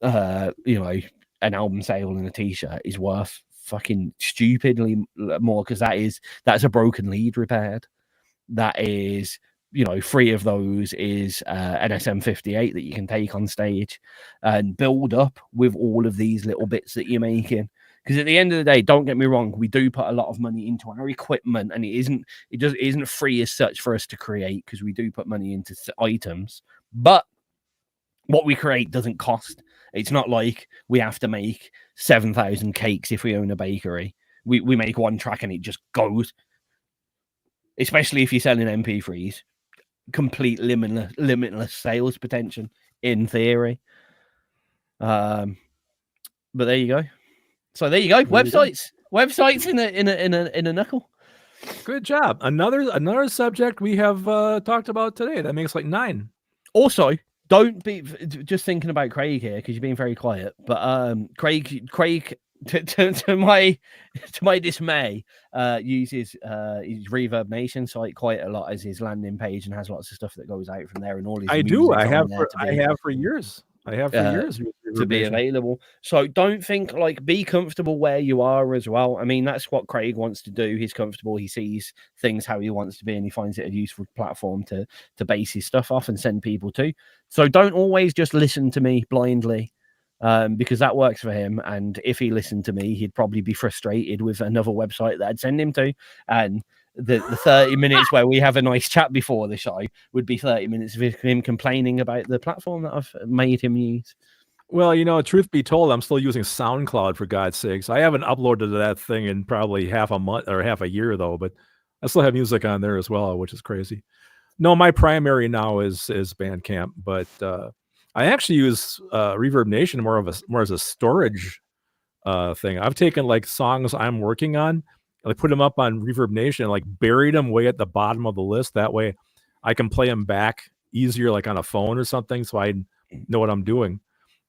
an album sale and a t-shirt is worth fucking stupidly more, because that's a broken lead repaired. That is, 3 of those is an SM58 that you can take on stage and build up with all of these little bits that you're making. Because at the end of the day, don't get me wrong, we do put a lot of money into our equipment, and it isn't free as such for us to create, because we do put money into items. But what we create doesn't cost. It's not like we have to make 7,000 cakes if we own a bakery. We make one track and it just goes. Especially if you're selling MP3s, complete limitless sales potential in theory. But there you go. So there you go. Websites in a knuckle. Good job. Another subject we have talked about today. That makes like 9. Also, don't be just thinking about Craig here, because you're being very quiet. But Craig, to my dismay, uses his Reverb Nation site quite a lot as his landing page, and has lots of stuff that goes out from there, and all his I do. I have for years. I have for years to be available. So don't think, be comfortable where you are as well. I mean, that's what Craig wants to do. He's comfortable. He sees things how he wants to be, and he finds it a useful platform to base his stuff off and send people to. So don't always just listen to me blindly, because that works for him. And if he listened to me, he'd probably be frustrated with another website that I'd send him to. And the 30 minutes where we have a nice chat before the show would be 30 minutes of him complaining about the platform that I've made him use. Well, truth be told, I'm still using SoundCloud, for God's sakes. I haven't uploaded that thing in probably half a month or half a year, though, but I still have music on there as well, which is crazy. No, my primary now is Bandcamp, but I actually use Reverb Nation more as a storage thing. I've taken songs I'm working on, put them up on Reverb Nation, buried them way at the bottom of the list. That way I can play them back easier, on a phone or something, so I know what I'm doing.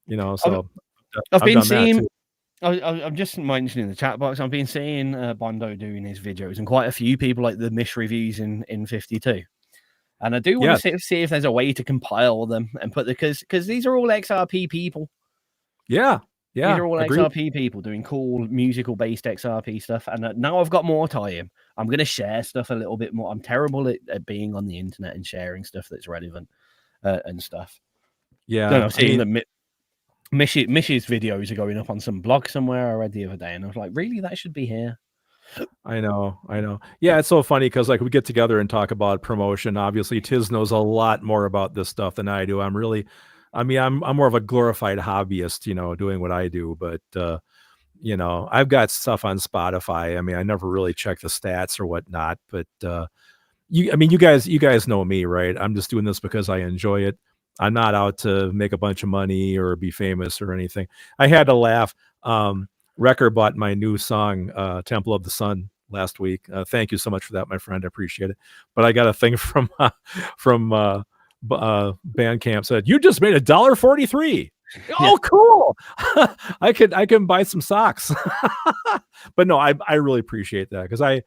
So I've been seeing. I'm just mentioning the chat box. I've been seeing Bondo doing his videos, and quite a few people like the Mish reviews in 52. And I do want to see if there's a way to compile them and put because these are all XRP people. Yeah. These are all XRP people doing cool musical based XRP stuff. And now I've got more time. I'm going to share stuff a little bit more. I'm terrible at being on the internet and sharing stuff that's relevant and stuff. Yeah. Then I've seen that Mish's videos are going up on some blog somewhere I read the other day. And I was like, really? That should be here. I know. Yeah, it's so funny because we get together and talk about promotion. Obviously, Tizz knows a lot more about this stuff than I do. I'm more of a glorified hobbyist, doing what I do. But I've got stuff on Spotify. I never really check the stats or whatnot. But you guys know me, right? I'm just doing this because I enjoy it. I'm not out to make a bunch of money or be famous or anything. I had to laugh. Wrecker bought my new song, Temple of the Sun, last week. Thank you so much for that, my friend. I appreciate it. But I got a thing from Bandcamp said, you just made $1.43. Oh, cool. I can buy some socks. But no, I really appreciate that, because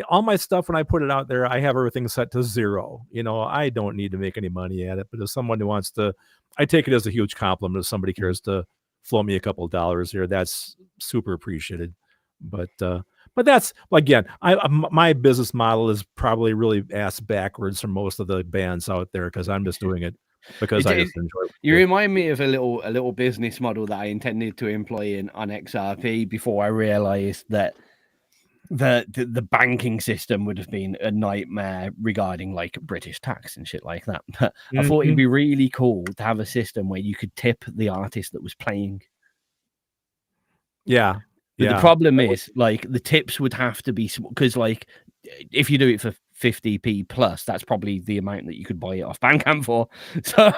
all my stuff, when I put it out there, I have everything set to 0. I don't need to make any money at it. But if someone who wants to, I take it as a huge compliment if somebody cares to float me a couple of dollars here. That's super appreciated. But that's, again, my business model is probably really ass backwards from most of the bands out there, because I'm just doing it because I just enjoy it. You remind me of a little business model that I intended to employ on XRP before I realized that the banking system would have been a nightmare regarding British tax and shit like that. But I thought it'd be really cool to have a system where you could tip the artist that was playing. Yeah. But the problem is, like, the tips would have to be, because, like, if you do it for 50p plus, that's probably the amount that you could buy it off Bandcamp for. So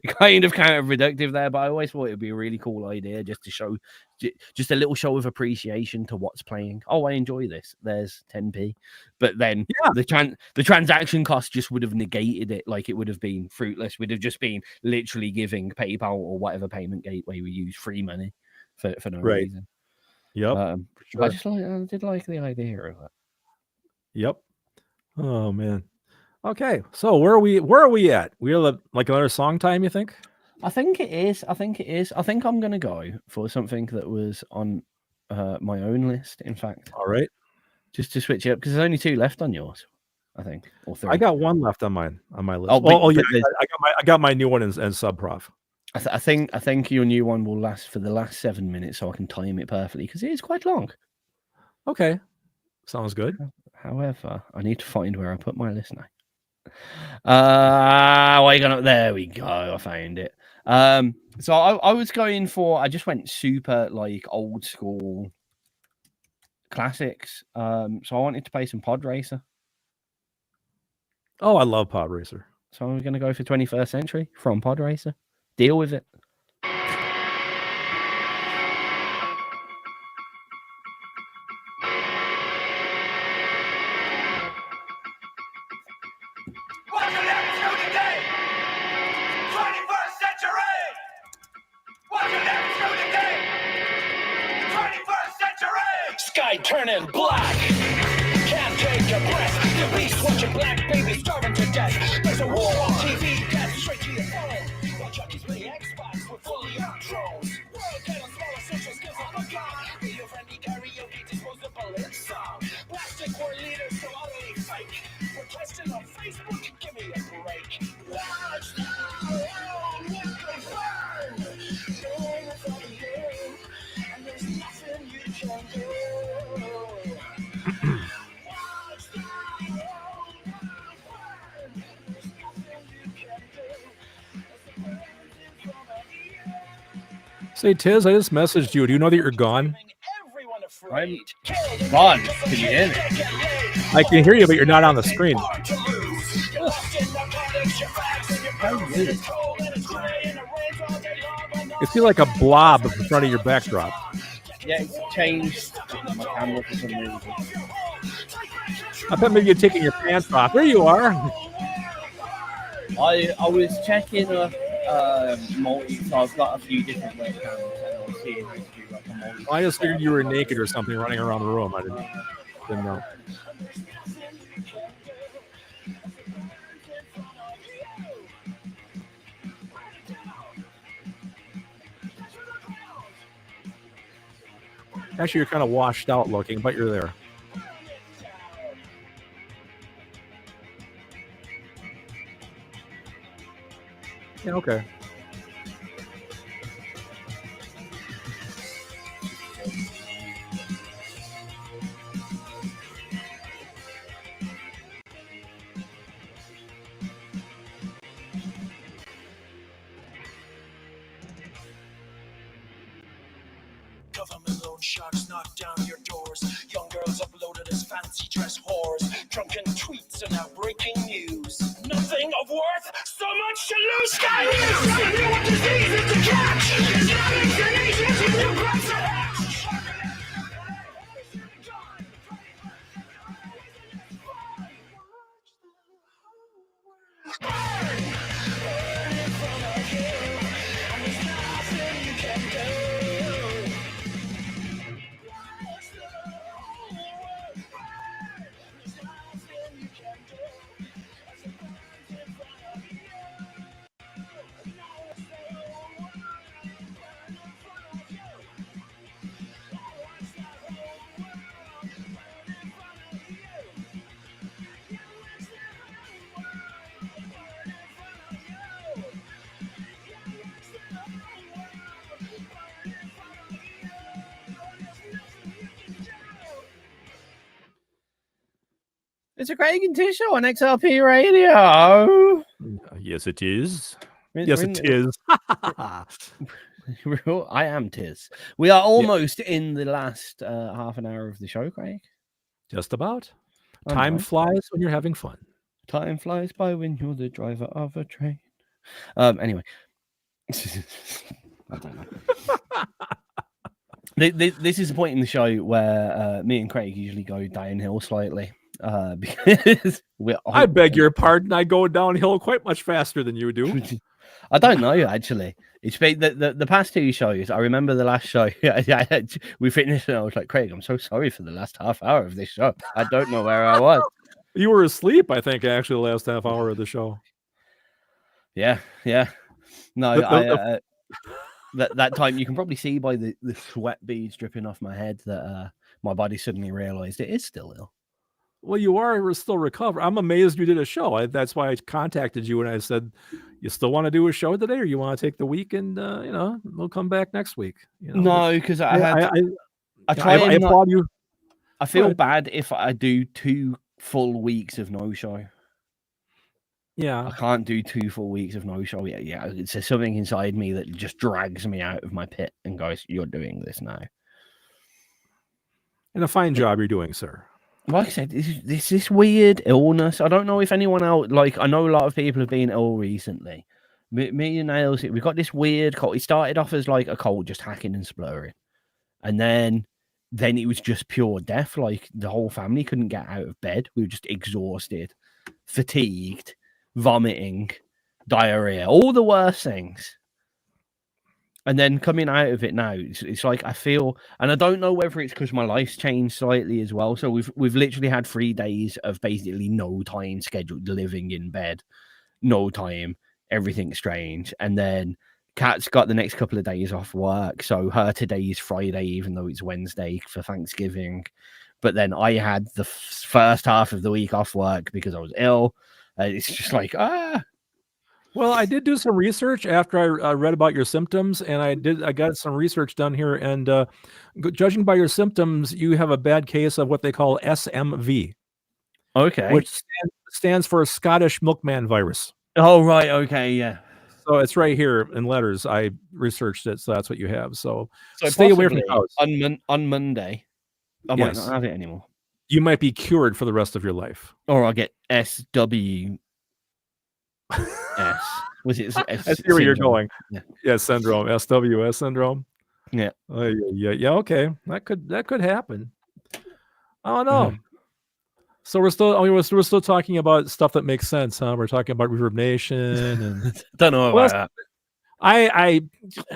kind of counterproductive there. But I always thought it would be a really cool idea just to show, just a little show of appreciation to what's playing. Oh, I enjoy this. There's 10p. But then the transaction cost just would have negated it. Like, it would have been fruitless. We'd have just been literally giving PayPal or whatever payment gateway we use free money for no reason. Yep. Sure. I did like the idea of it. Yep. Oh man. Okay. So where are we at? We're like another song time, you think? I think it is. I think I'm gonna go for something that was on my own list, in fact. All right. Just to switch it up, because there's only 2 left on yours, I think. Or 3. I got 1 left on my list. I got my new one in sub prof. I think your new one will last for the last 7 minutes, so I can time it perfectly, because it is quite long. Okay. Sounds good. However, I need to find where I put my list now. There we go. I found it. So I was going for, I just went super like old school classics. So I wanted to play some Podracer. Oh, I love Podracer. So I'm going to go for 21st Century from Podracer. Deal with it. Sky turning black, can't take a breath. The beast watching black babies starving to death. There's a war on TV, death straight to your phone. While junkies play Xbox with fully armed drones. World title smaller centers gives a fuck on. Radio friendly karaoke disposable hit song. Plastic war leaders so utterly fake. Protesting on Facebook, give me a break. Watch now, what the burn. Going from you, and there's nothing you can do. Say, Tiz, I just messaged you. Do you know that you're gone? I'm gone. Can you hear me? I can hear you, but you're not on the screen. You feel like a blob in front of your backdrop. Yeah, it's changed my camera for some reason. I thought maybe you're taking your pants off. There you are. I was checking multi, so I've got a few different webcams, and I was seeing how to do like a multi. I just figured you were naked or something running around the room. I didn't know. Actually, you're kind of washed out looking, but you're there. Yeah, okay. Government loan sharks knock down your doors. Young girls uploaded as fancy dress whores. Drunken tweets are now breaking news. Nothing of worth, so much to lose. Sky News! Nothing new with diseases to catch. Islamic nations with new crops to hatch. Burn in front of you, and there's nothing you can do. It's a Craig Tizz show on XRP Radio. Yes, it is. We're Yes, in it the- is. I am Tiz. We are almost in the last half an hour of the show, Craig. Just about. I Time know. flies when you're having fun. Time flies by when you're the driver of a train. Anyway. I don't know. This is the point in the show where me and Craig usually go downhill slightly. Because I beg your pardon. I go downhill quite much faster than you do. I don't know, actually. It's been the past two shows. I remember the last show. We finished and I was like, Craig, I'm so sorry for the last half hour of this show. I don't know where I was. You were asleep, I think, actually, the last half hour of the show. Yeah. No, that time you can probably see by the sweat beads dripping off my head that my body suddenly realized it is still ill. Well, you are still recovering. I'm amazed you did a show. That's why I contacted you and I said, you still want to do a show today, or you want to take the week and we'll come back next week? No, because I applaud you. I feel bad if I do 2 full weeks of no show. Yeah, I can't do 2 full weeks of no show. Yeah, it's something inside me that just drags me out of my pit and goes, "You're doing this now." And a fine job you're doing, sir. Like I said, this weird illness. I don't know if anyone else, like, I know a lot of people have been ill recently. Me and Nails, we got this weird cold. It started off as like a cold, just hacking and spluttering, and then it was just pure death. Like the whole family couldn't get out of bed. We were just exhausted, fatigued, vomiting, diarrhea, all the worst things. And then coming out of it now, it's like I feel, and I don't know whether it's because my life's changed slightly as well. So we've literally had 3 days of basically no time scheduled living in bed, no time, everything strange. And then Kat's got the next couple of days off work, so her today is Friday, even though it's Wednesday for Thanksgiving. But then I had the first half of the week off work because I was ill. It's just like Well, I did do some research after I read about your symptoms, and I got some research done here. And judging by your symptoms, you have a bad case of what they call SMV. Okay. Which stands for Scottish Milkman virus. Oh, right. Okay. Yeah. So it's right here in letters. I researched it, so that's what you have. So stay away from the house. On Monday, I might not have it anymore. You might be cured for the rest of your life. Or I'll get SW. Was it? I see where you're going. Yeah, syndrome, SWS syndrome. Yeah. Yeah. Okay, that could happen. Oh no. So we're still talking about stuff that makes sense, huh? We're talking about Reverb Nation and don't know about that. I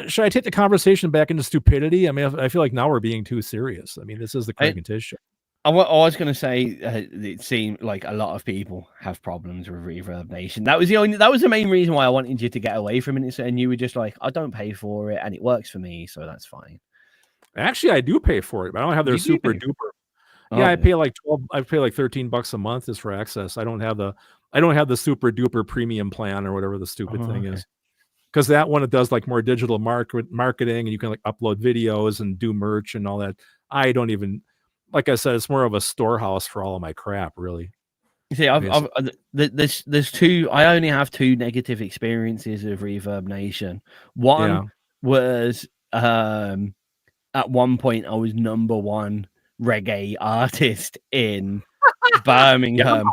should I take the conversation back into stupidity? I mean, I feel like now we're being too serious. I mean, this is the Craig and Tizz show. I was going to say it seemed like a lot of people have problems with Reverb Nation. That was the main reason why I wanted you to get away from it, and you were just like, I don't pay for it and it works for me, so that's fine. Actually, I do pay for it, but I don't have their super duper. Yeah, I pay like $13 a month is for access. I don't have the super duper premium plan or whatever the stupid thing is. Because that one, it does like more digital marketing, and you can like upload videos and do merch and all that. I don't even, like I said, it's more of a storehouse for all of my crap, really. You see, there's 2. I only have 2 negative experiences of Reverb Nation. One was at one point I was #1 reggae artist in Birmingham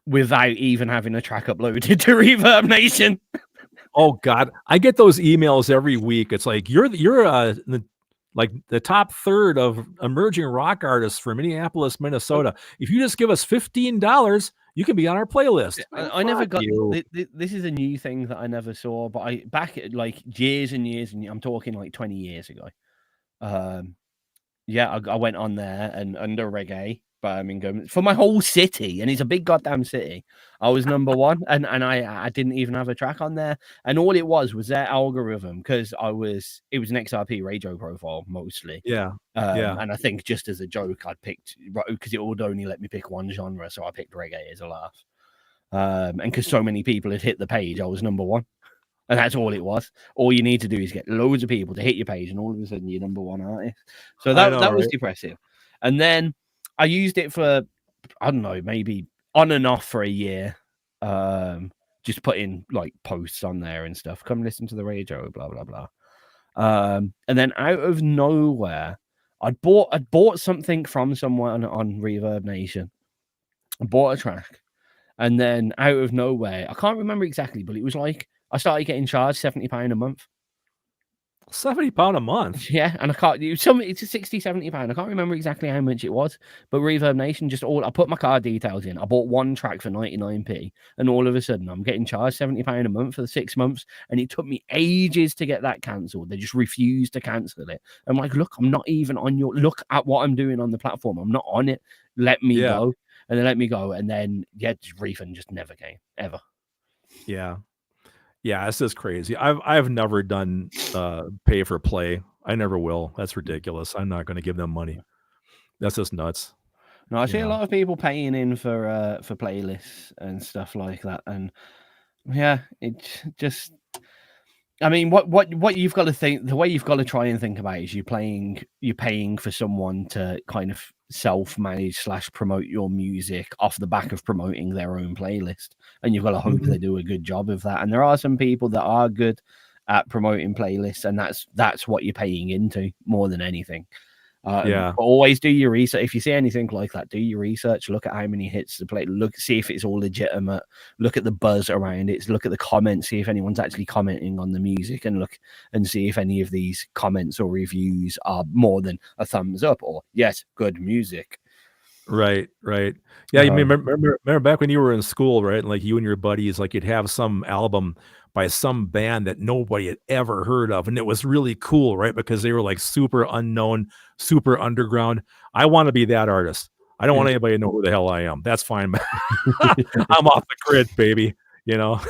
without even having a track uploaded to Reverb Nation. Oh God, I get those emails every week. It's like you're like the top third of emerging rock artists for Minneapolis, Minnesota. If you just give us $15, you can be on our playlist. I never got this is a new thing that I never saw, but back at like years and years, and I'm talking like 20 years ago. I went on there and under reggae Birmingham for my whole city, and it's a big goddamn city. I was #1, and I didn't even have a track on there, and all it was their algorithm, because it was an XRP radio profile mostly. And I think just as a joke I'd picked, because it would only let me pick one genre, so I picked reggae as a laugh, and because so many people had hit the page, I was #1. And that's all it was. All you need to do is get loads of people to hit your page, and all of a sudden you're #1 artist. So that was depressive. And then I used it for, I don't know, maybe on and off for a year. Just putting like posts on there and stuff. Come listen to the radio, blah, blah, blah. And then out of nowhere, I'd bought something from someone on Reverb Nation. I bought a track, and then out of nowhere, I can't remember exactly, but it was like I started getting charged £70 a month. £70 a month. Yeah, and I can't. It's a £60-70. I can't remember exactly how much it was, but Reverb Nation I put my card details in. I bought one track for 99p, and all of a sudden I'm getting charged £70 a month for the 6 months, and it took me ages to get that cancelled. They just refused to cancel it. I'm like, look, I'm not even on your. Look at what I'm doing on the platform. I'm not on it. Let me go, and they let me go, and then refund just never came ever. Yeah. Yeah, this is crazy. I've never done pay for play. I never will. That's ridiculous. I'm not going to give them money. That's just nuts. No, I see a lot of people paying in for playlists and stuff like that, and yeah, it just. I mean, what you've got to think, the way you've got to try and think about it is you're paying for someone to kind of self-manage / promote your music off the back of promoting their own playlist, and you've got to hope they do a good job of that. And there are some people that are good at promoting playlists, and that's what you're paying into more than anything. But always do your research. If you see anything like that, do your research. Look at how many hits the play. See if it's all legitimate. Look at the buzz around it. Look at the comments. See if anyone's actually commenting on the music, and look and see if any of these comments or reviews are more than a thumbs up or yes, good music. Right. Yeah, you remember back when you were in school, right? Like you and your buddies, like you'd have some album by some band that nobody had ever heard of, and it was really cool, right? Because they were like super unknown, super underground. I want to be that artist. I don't want anybody to know who the hell I am. That's fine. I'm off the grid, baby. You know.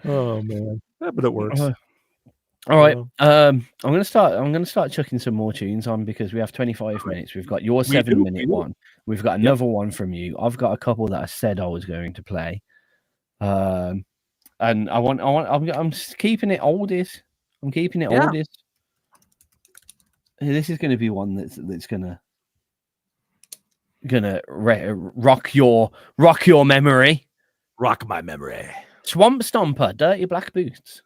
Oh man, but it works. All right. I'm gonna start chucking some more tunes on because we have 25 minutes. We've got your 7-minute one. We've got another one from you. I've got a couple that I said I was going to play. And I'm keeping it oldies. I'm keeping it oldies. This is going to be one that's gonna rock your memory. Rock my memory. Swampstomper, Dirty Black Boots.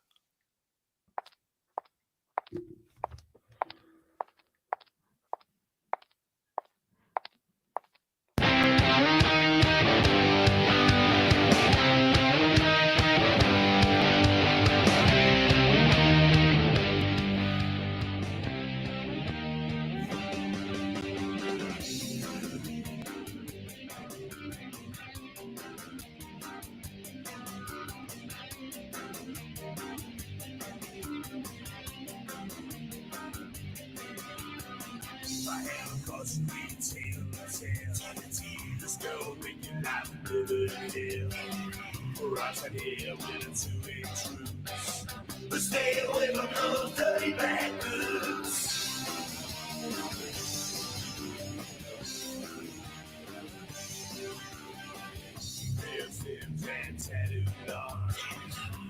But stay away from those dirty black boots.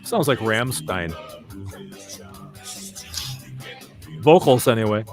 Sounds like Rammstein. Vocals, anyway.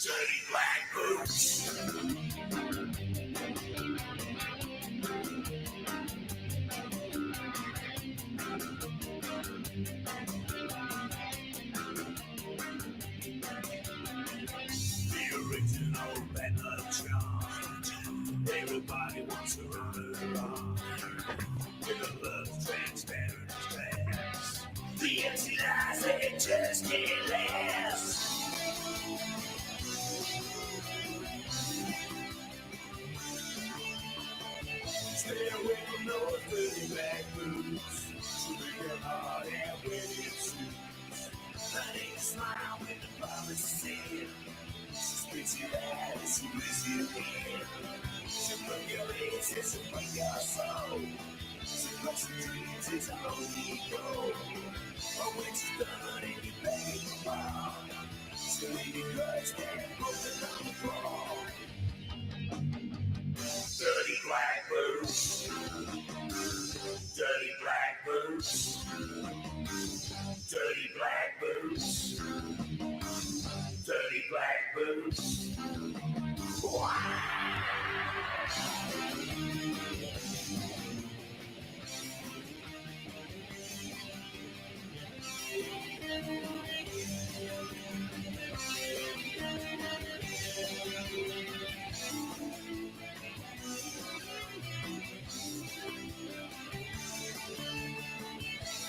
Dirty black boots. The original bad charm. Everybody wants to run around. With a love transparent as glass. The empty lies they just can't last. Stay away from those dirty black boots. To make your heart and when it suits. That ain't a smile when the promise is in. spits you out, she brings you in. She broke your legs and she broke your soul. She crushed your dreams, it's a lonely goal. But when she's done and you beg for more, she leave you crushed and broken on the floor. Dirty black boots. Dirty black boots. Dirty black boots. Dirty black boots.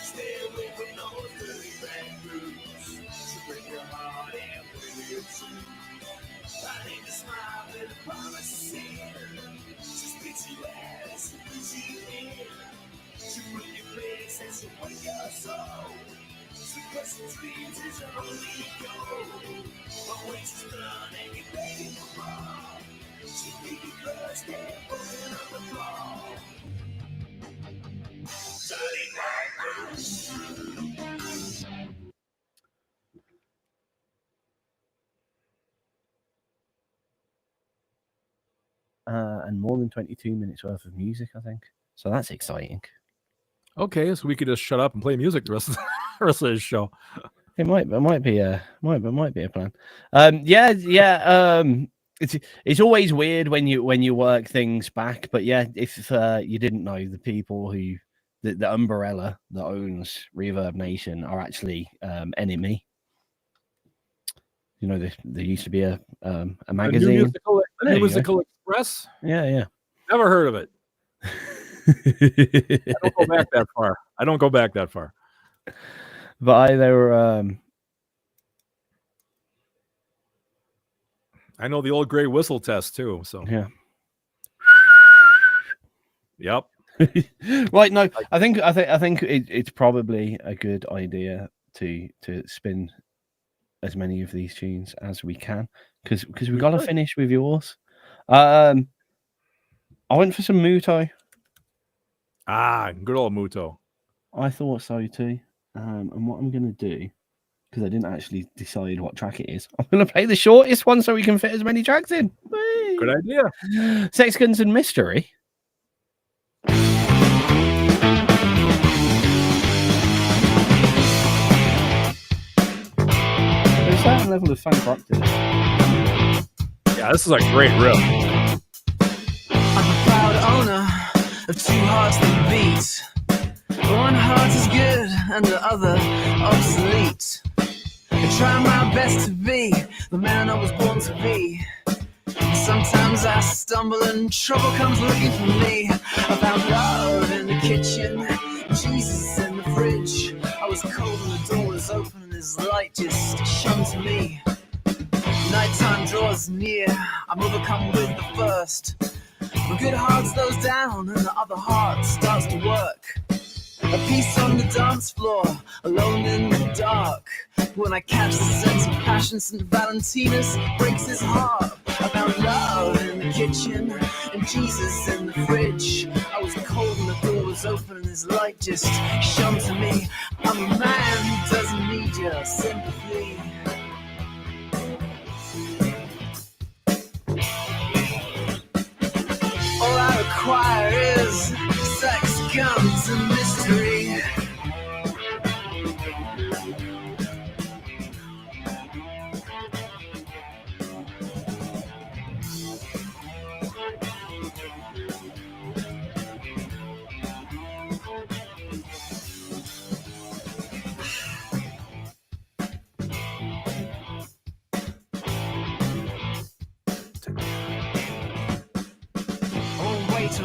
Stay away from those dirty black boots. She break your heart and break your truth. I need to smile with a promise of sin. She spits you out, she puts you in. She broke your face and she break your soul. She crushed your dreams, it's a lonely goal. But when she's done and you're begging for more, she leave you crushed and broken on the floor. Dirty black boots. And more than 22 minutes worth of music, I think. So that's exciting. Okay, so we could just shut up and play music the rest of this show. It might be a plan. It's always weird when you work things back, but yeah, if you didn't know, the people who the umbrella that owns Reverb Nation are actually enemy. You know, there used to be a magazine, The New Musical Express. Yeah. Never heard of it. I don't go back that far. But they were. I know the old gray whistle test too. So Yeah. Yep. Right. No, I think it's probably a good idea to spin as many of these tunes as we can because we've got to finish with yours. I went for some MUTO. Good old MUTO. I thought so too. And what I'm going to do, because I didn't actually decide what track it is, I'm going to play the shortest one so we can fit as many tracks in. Whee! Good idea. Sex, Guns and Mystery. There's a certain level of funk rock to this. Yeah, this is a great riff. I'm a proud owner of two hearts that beat. One heart is good and the other obsolete. I try my best to be the man I was born to be. Sometimes I stumble and trouble comes looking for me. I found love in the kitchen, Jesus in the fridge. I was cold and the door was open and his light just shone to me. Nighttime draws near, I'm overcome with the first. My good heart slows down and the other heart starts to work. A piece on the dance floor, alone in the dark. When I catch the sense of passion, St. Valentinus breaks his heart. I found love in the kitchen and Jesus in the fridge. I was cold and the door was open and his light just shone to me. I'm a man who doesn't need your sympathy. All I require is sex, guns, and mystery.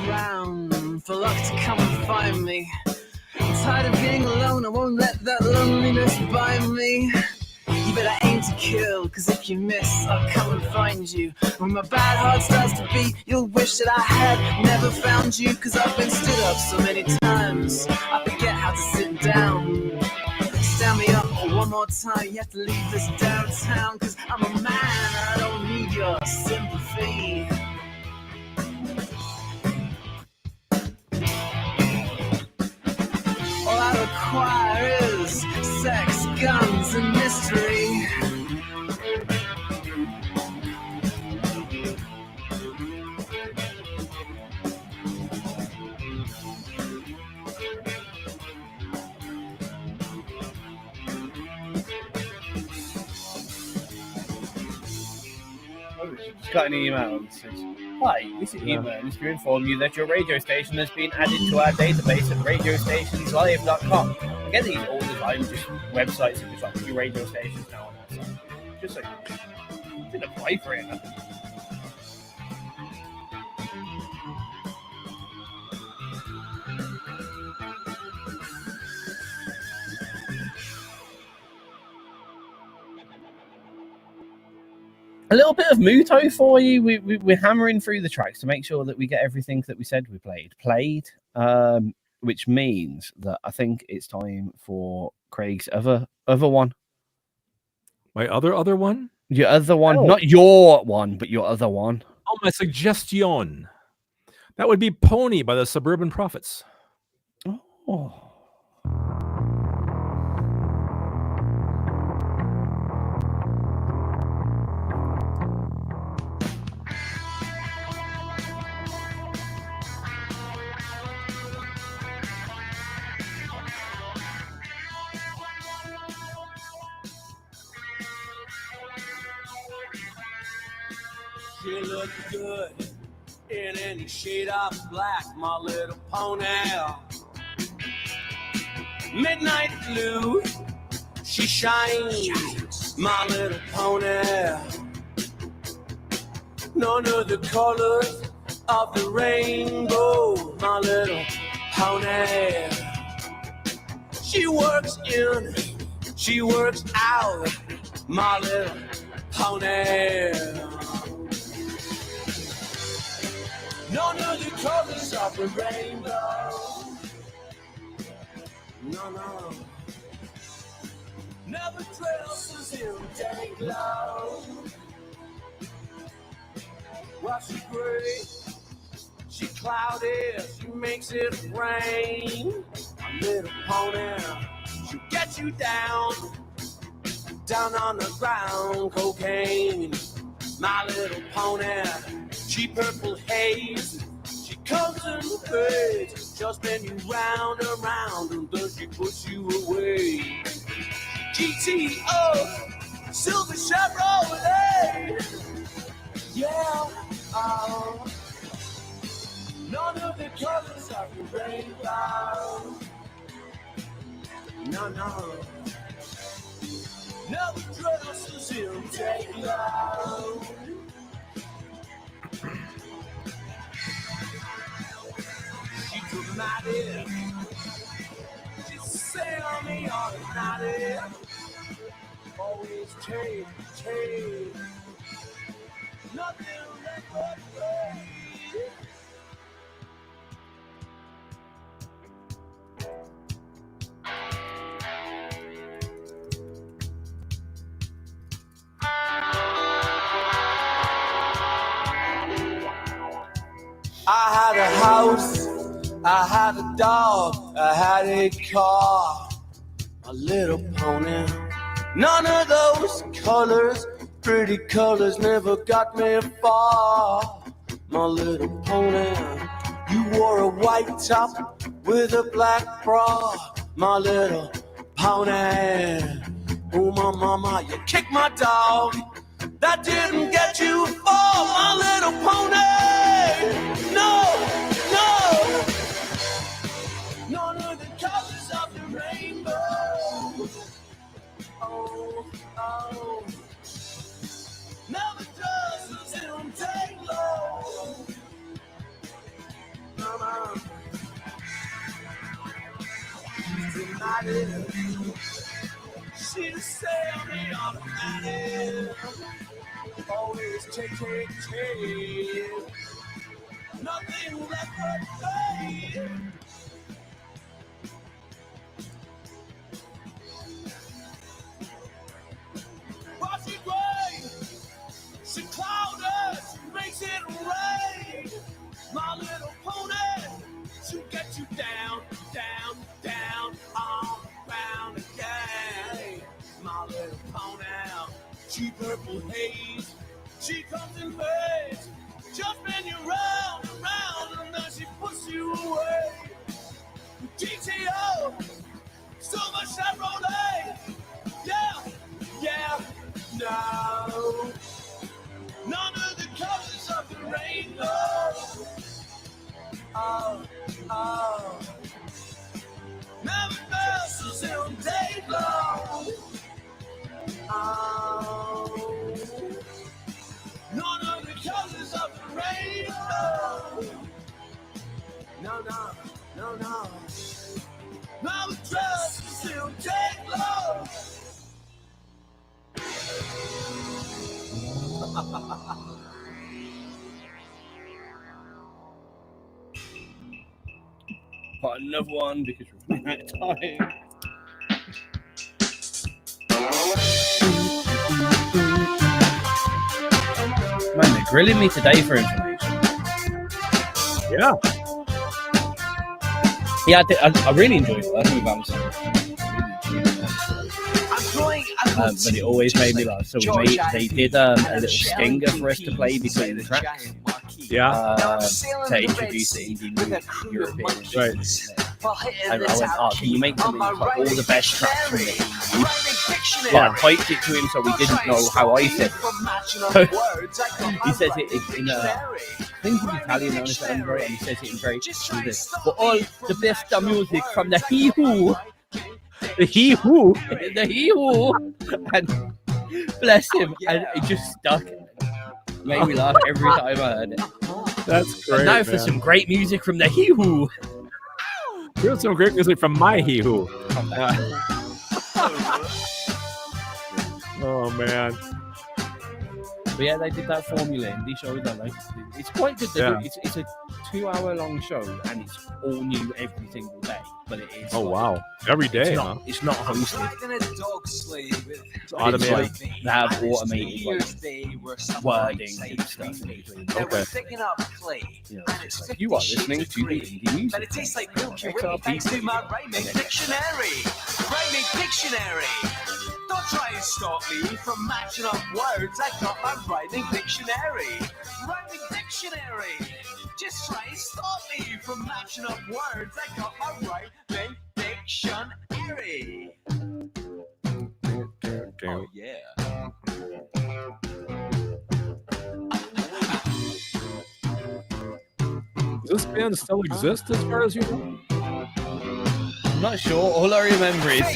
Around for luck to come and find me. I'm tired of being alone, I won't let that loneliness bind me. You better aim to kill, cause if you miss, I'll come and find you. When my bad heart starts to beat, you'll wish that I had never found you. Cause I've been stood up so many times, I forget how to sit down. Stand me up one more time, you have to leave this downtown. Cause I'm a man, I don't need your sympathy. All I require is sex, guns, and mystery. Just got an email that says, "Hi, this email is to inform you that your radio station has been added to our database at radiostationslive.com. I get these all the time, just websites that just like your radio stations now on our site. Just like, didn't apply for it. Nothing. A little bit of MUTO for you. We're hammering through the tracks to make sure that we get everything that we said we played, which means that I think it's time for Craig's other one. My other one? Your other one. Oh. Not your one, but your other one. Oh, my suggestion. That would be Pony by the Suburban Prophets. Oh. She looked good in any shade of black, my little pony. Midnight blue, she shines, my little pony. None of the colors of the rainbow, my little pony. She works in, she works out, my little pony. None of the colors of the rainbow. No. Never dresses in day glow. Well, she's gray, she cloudy, she makes it rain. A little pony, she'll get you down on the ground, cocaine. My little pony, she purple haze. She comes in the face, she'll spin you round and round, and then she puts you away. GTO, silver Chevrolet. Yeah, none of the colors of the rainbow. No. Never dresses in day glow. She dramatic. She semi automatic. Always take. Nothing left but play. I had a house, I had a dog, I had a car, a little pony. None of those colors, pretty colors, never got me far. My little pony, you wore a white top with a black bra. My little pony, oh my mama, you kicked my dog. That didn't get you far, my little pony. No. None of the colors of the rainbow. Oh. Never does in day glow. Mama. She's dramatic. She's semi-automatic. Always take. Nothing left but fade. But she gray, she cloudy. misty purple haze. She comes in phase, just spin you round and round, and then she puts you away. GTO, Silver Chevrolet, yeah, no. None of the colors of the rainbow. Oh. Never passes in day long. Oh. None of the colors of the rainbow. No. Now the dress is still day long. Got another one because we're running out of time. Man, they're grilling me today for information. Yeah. Yeah, I really enjoyed working with Amazon. But it always made me laugh. So they did a little stinger for us to play between the tracks. Yeah. To introduce the Indian European. Right. And I went, oh, can you make something like all the best tracks from the EU? Well, I typed it to him so he didn't know how I said it. He says it in I think in Italian, honestly, and he says it in very for all the best music from the He-Who. The He-Who? The He-Who. And bless him. And it just stuck. Made me laugh every time I heard it. That's great. And now for some great music from the He-Who. Here's some great music from my He-Who. Oh, man. But yeah, they did that Formula Indy show. It's quite good. Yeah. It's a 2-hour-long show, and it's all new every single day. But it is. Oh, wow. Every day, It's not hosted. It's automated. They have automated wording and stuff. Okay. You are listening to the indie music. But it tastes like Milky Way thanks to my rhyming dictionary. Rhyming dictionary. Don't try and stop me from matching up words. I got my rhyming dictionary. Rhyming dictionary. Just try and stop me from matching up words. I got my rhyming dictionary. Oh yeah. Does this band still exist as far as you know? I'm not sure. All I remember is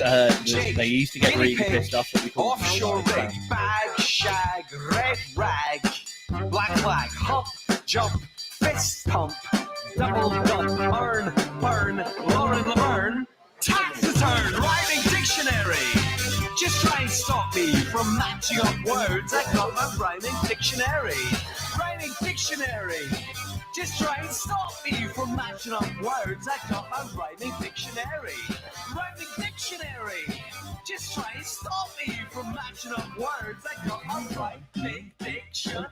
they used to get really pissed off that we called Offshore rig, bag, shag, red rag, black flag, hop, jump, fist pump, double dump, earn, burn, Lauren Laverne, tax return, rhyming dictionary. Just try and stop me from matching up words. I got my rhyming dictionary. Rhyming dictionary. Just try and stop me from matching up words. I got my rhyming dictionary. Rhyming dictionary. Just try and stop me from matching up words. I got my rhyming dictionary.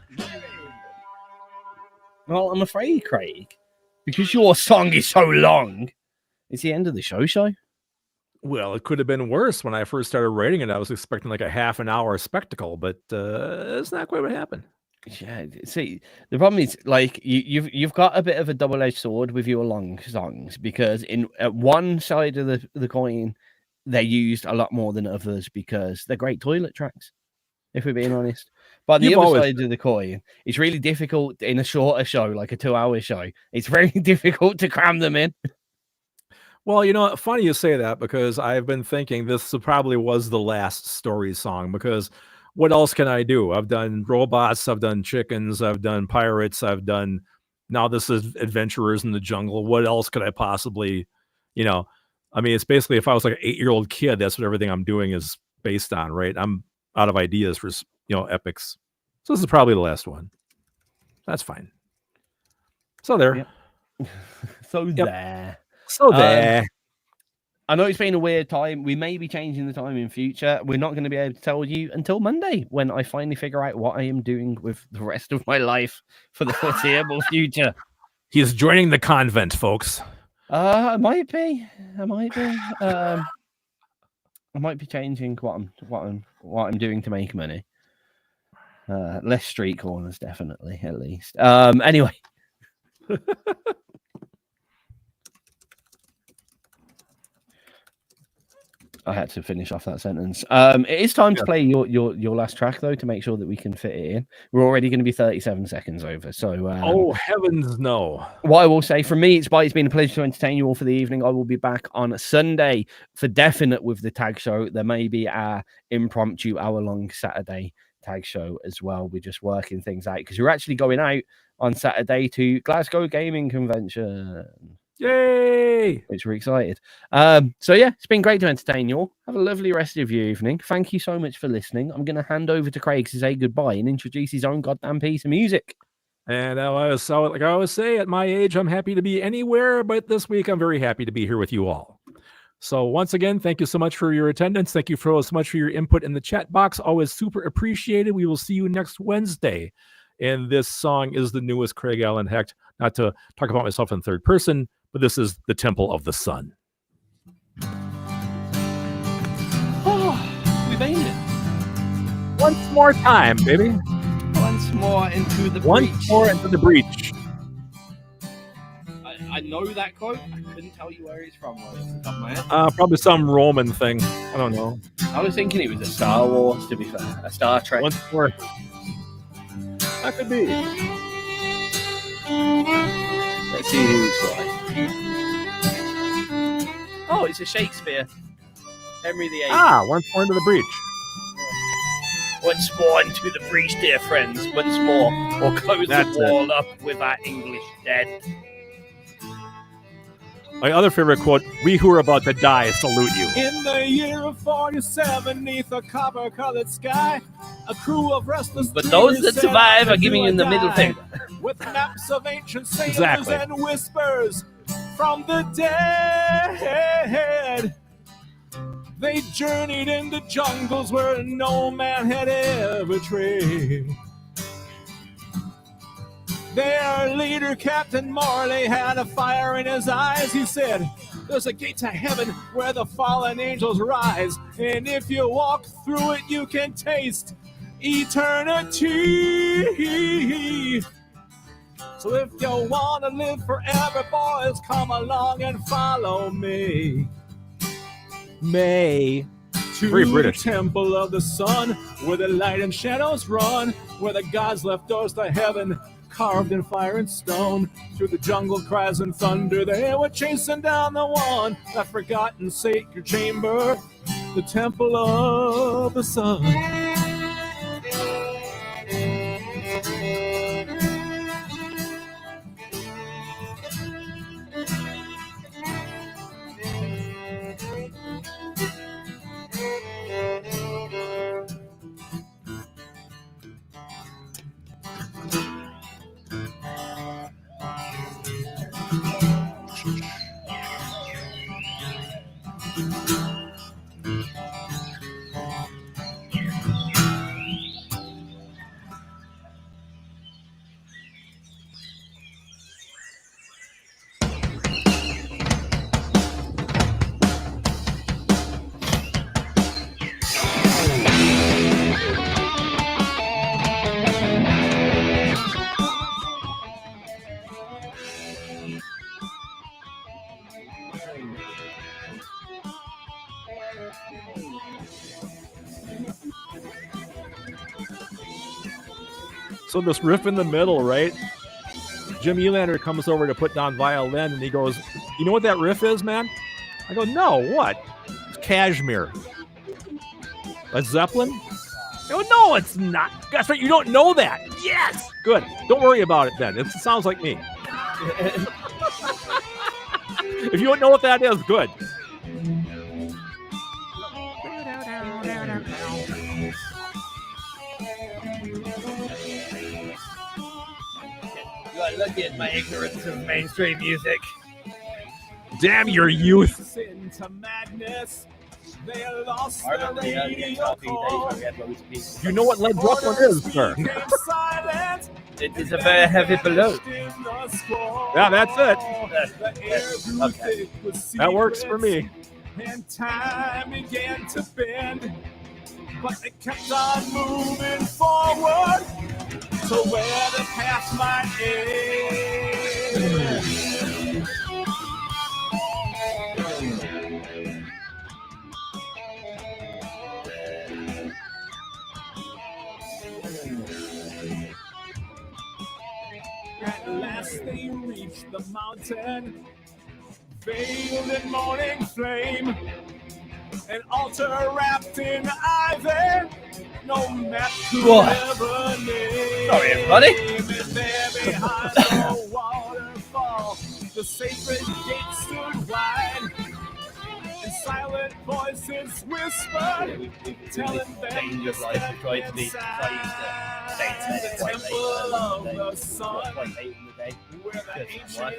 Well, I'm afraid, Craig, because your song is so long, it's the end of the show. Well, it could have been worse. When I first started writing it, I was expecting like a half an hour spectacle, but it's not quite what happened. Yeah, see, the problem is like you've got a bit of a double-edged sword with your long songs because at one side of the coin, they're used a lot more than others because they're great toilet tracks, if we're being honest. But on the other side of the coin, it's really difficult in a shorter show, like a 2-hour show. It's very difficult to cram them in. Well, you know, funny you say that because I've been thinking this probably was the last story song because what else can I do? I've done robots, I've done chickens, I've done pirates, I've done now this is adventurers in the jungle. What else could I possibly, I mean, it's basically if I was like an 8-year-old kid, that's what everything I'm doing is based on, right? I'm out of ideas for, epics. So this is probably the last one. That's fine. So there. Yep. There. So there. I know it's been a weird time. We may be changing the time in future. We're not going to be able to tell you until Monday when I finally figure out what I am doing with the rest of my life for the foreseeable future. He's joining the convent, folks. I might be. I might be changing what I'm doing to make money. Less street corners, definitely, at least. Anyway. I had to finish off that sentence. It is time to play your last track, though, to make sure that we can fit it in. We're already going to be 37 seconds over. So, oh, heavens no. What I will say, from me, it's been a pleasure to entertain you all for the evening. I will be back on Sunday for definite with the tag show. There may be our impromptu hour-long Saturday tag show as well. We're just working things out because we're actually going out on Saturday to Glasgow Gaming Convention. Yay! Which we're excited. So yeah, it's been great to entertain you all. Have a lovely rest of your evening. Thank you so much for listening. I'm going to hand over to Craig to say goodbye and introduce his own goddamn piece of music. And like I always say, at my age, I'm happy to be anywhere, but this week I'm very happy to be here with you all. So once again, thank you so much for your attendance. Thank you so much for your input in the chat box. Always super appreciated. We will see you next Wednesday. And this song is the newest Craig Allen Hecht. Not to talk about myself in third person, but this is The Temple of the Sun. Oh, we made it. Once more time, baby. Once more into the breach. Once more into the breach. I know that quote. I couldn't tell you where it's from. Probably some Roman thing. I don't know. I was thinking it was a Star Wars, to be fair. A Star Trek. Once more. That could be. Let's see who it's like. Oh, it's a Shakespeare. Henry VIII. Once more into the breach. Once more into the breach, dear friends. Once more, or close That's the wall up with our English dead. My other favorite quote, we who are about to die salute you. In the year of 47, neath a copper-colored sky, a crew of restless But those that dreamers survive set are giving you the middle die. finger. With maps of ancient sailors Exactly. and whispers from the dead. They journeyed into jungles where no man had ever tread. Their leader, Captain Marley, had a fire in his eyes. He said, there's a gate to heaven where the fallen angels rise. And if you walk through it, you can taste eternity. So if you want to live forever, boys, come along and follow me. May. To Very British. the temple of the sun, where the light and shadows run, where the gods left doors to heaven, carved in fire and stone. Through the jungle cries and thunder, they were chasing down the one, that forgotten sacred chamber, the temple of the sun. So this riff in the middle, right? Jim Elander comes over to put down violin, and he goes, you know what that riff is, man? I go, no, what? It's Kashmir. A Zeppelin? I go, no, it's not. That's right, you don't know that. Yes! Good. Don't worry about it then. It sounds like me. If you don't know what that is, good. You are lucky at my ignorance of mainstream music. Damn your youth. Into madness. They lost I remember the early radio LP days where cord. we had loads of people. You know what Led Zeppelin is, sir? Became silent. It is a very heavy balloon. Yeah, that's it. The air grew Okay. thick with That works for secrets, me. And time began to bend. but they kept on moving forward to where the path might end. At last they reached the mountain, veiled in morning flame, an altar wrapped in ivy, no map could What? ever name. Sorry, everybody. And there behind the waterfall, the sacred gate stood wide, and silent voices whispered, telling them to step inside the temple of the sun, where the ancient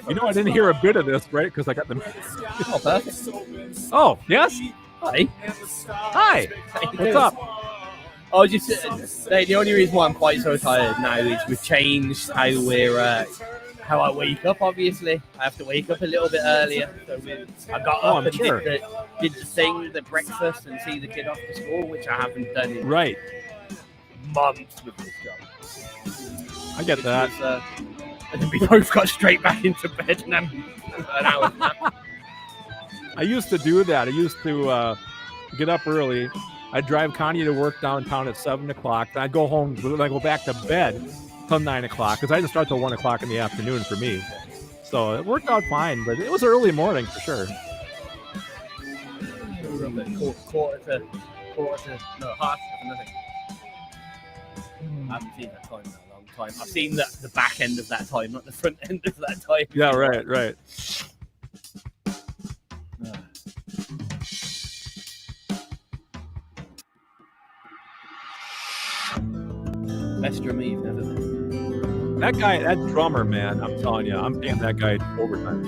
You know, I didn't hear a bit of this, right? Because I got the. Oh, perfect. Oh, yes. Hi. Hi. What's up? I was just the only reason why I'm quite so tired now is we've changed how how I wake up. Obviously, I have to wake up a little bit earlier. So I got up and sure. did the thing, the breakfast, and see the kid off to school, which I haven't done in Right. months with this job. I get that. And then we both got straight back into bed and then an hour. I used to do that. I used to get up early. I'd drive Connie to work downtown at 7 o'clock. Then I'd go home. Then I'd go back to bed till 9 o'clock because I didn't start till 1 o'clock in the afternoon for me. So it worked out fine, but it was early morning for sure. Quarter to half. Nothing. I haven't seen that time in a long time. I've seen the back end of that time, not the front end of that time. Yeah, right. Best drummer you've never met. That guy, that drummer, man, I'm telling you, I'm paying that guy overtime.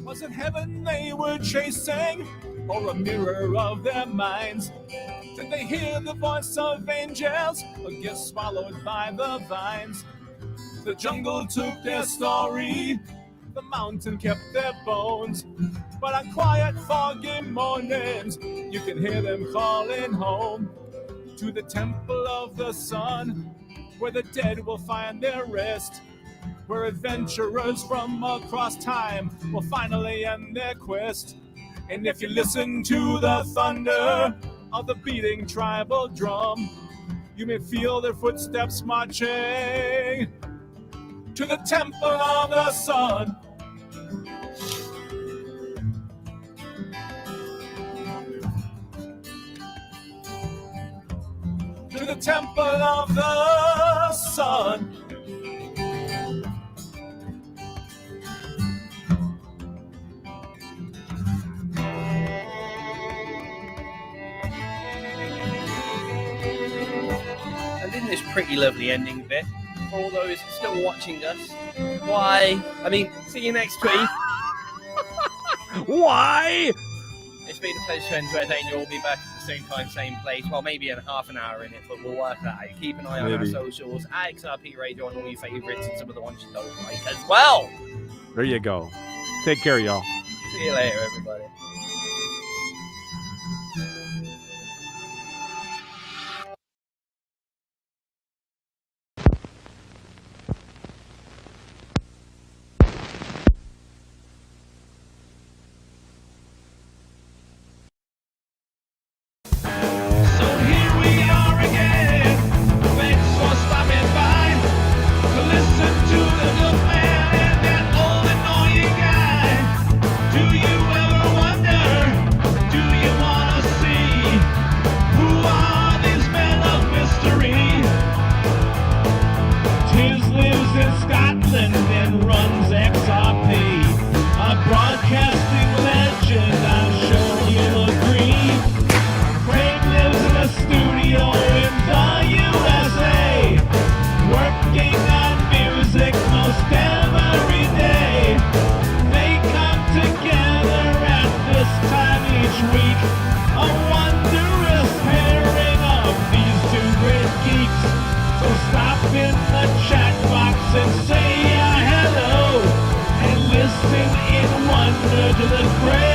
Was it heaven they were chasing, or a mirror of their minds? Did they hear the voice of angels, or get swallowed by the vines? The jungle took their story, the mountain kept their bones. But on quiet, foggy mornings, you can hear them calling home to the temple of the sun, where the dead will find their rest, where adventurers from across time will finally end their quest. And if you listen to the thunder of the beating tribal drum, you may feel their footsteps marching to the temple of the sun. To the temple of the sun. And in this pretty lovely ending bit, for all those still watching us, why? I mean, see you next week. Why? It's been a pleasure to entertain you. We'll be back at the same time, same place. Well, maybe in half an hour in it, but we'll work that out. Keep an eye on our Maybe. socials, at XRP Radio, and all your favourites, and some of the ones you don't like as well. There you go. Take care, y'all. See you later, everybody. So here we are again. Thanks for stopping by to listen to the good man and that old annoying guy. Do you ever wonder? Do you wanna see who are these men of mystery? Tizz lives in Scotland and runs XRP, a broadcasting legend. I'm sure you'll agree. Craig lives in a studio in the USA, working on music most every day. They come together at this time each week, a wondrous pairing of these two great geeks. So stop in the chat box and say hello, and listen in wonder to the Craig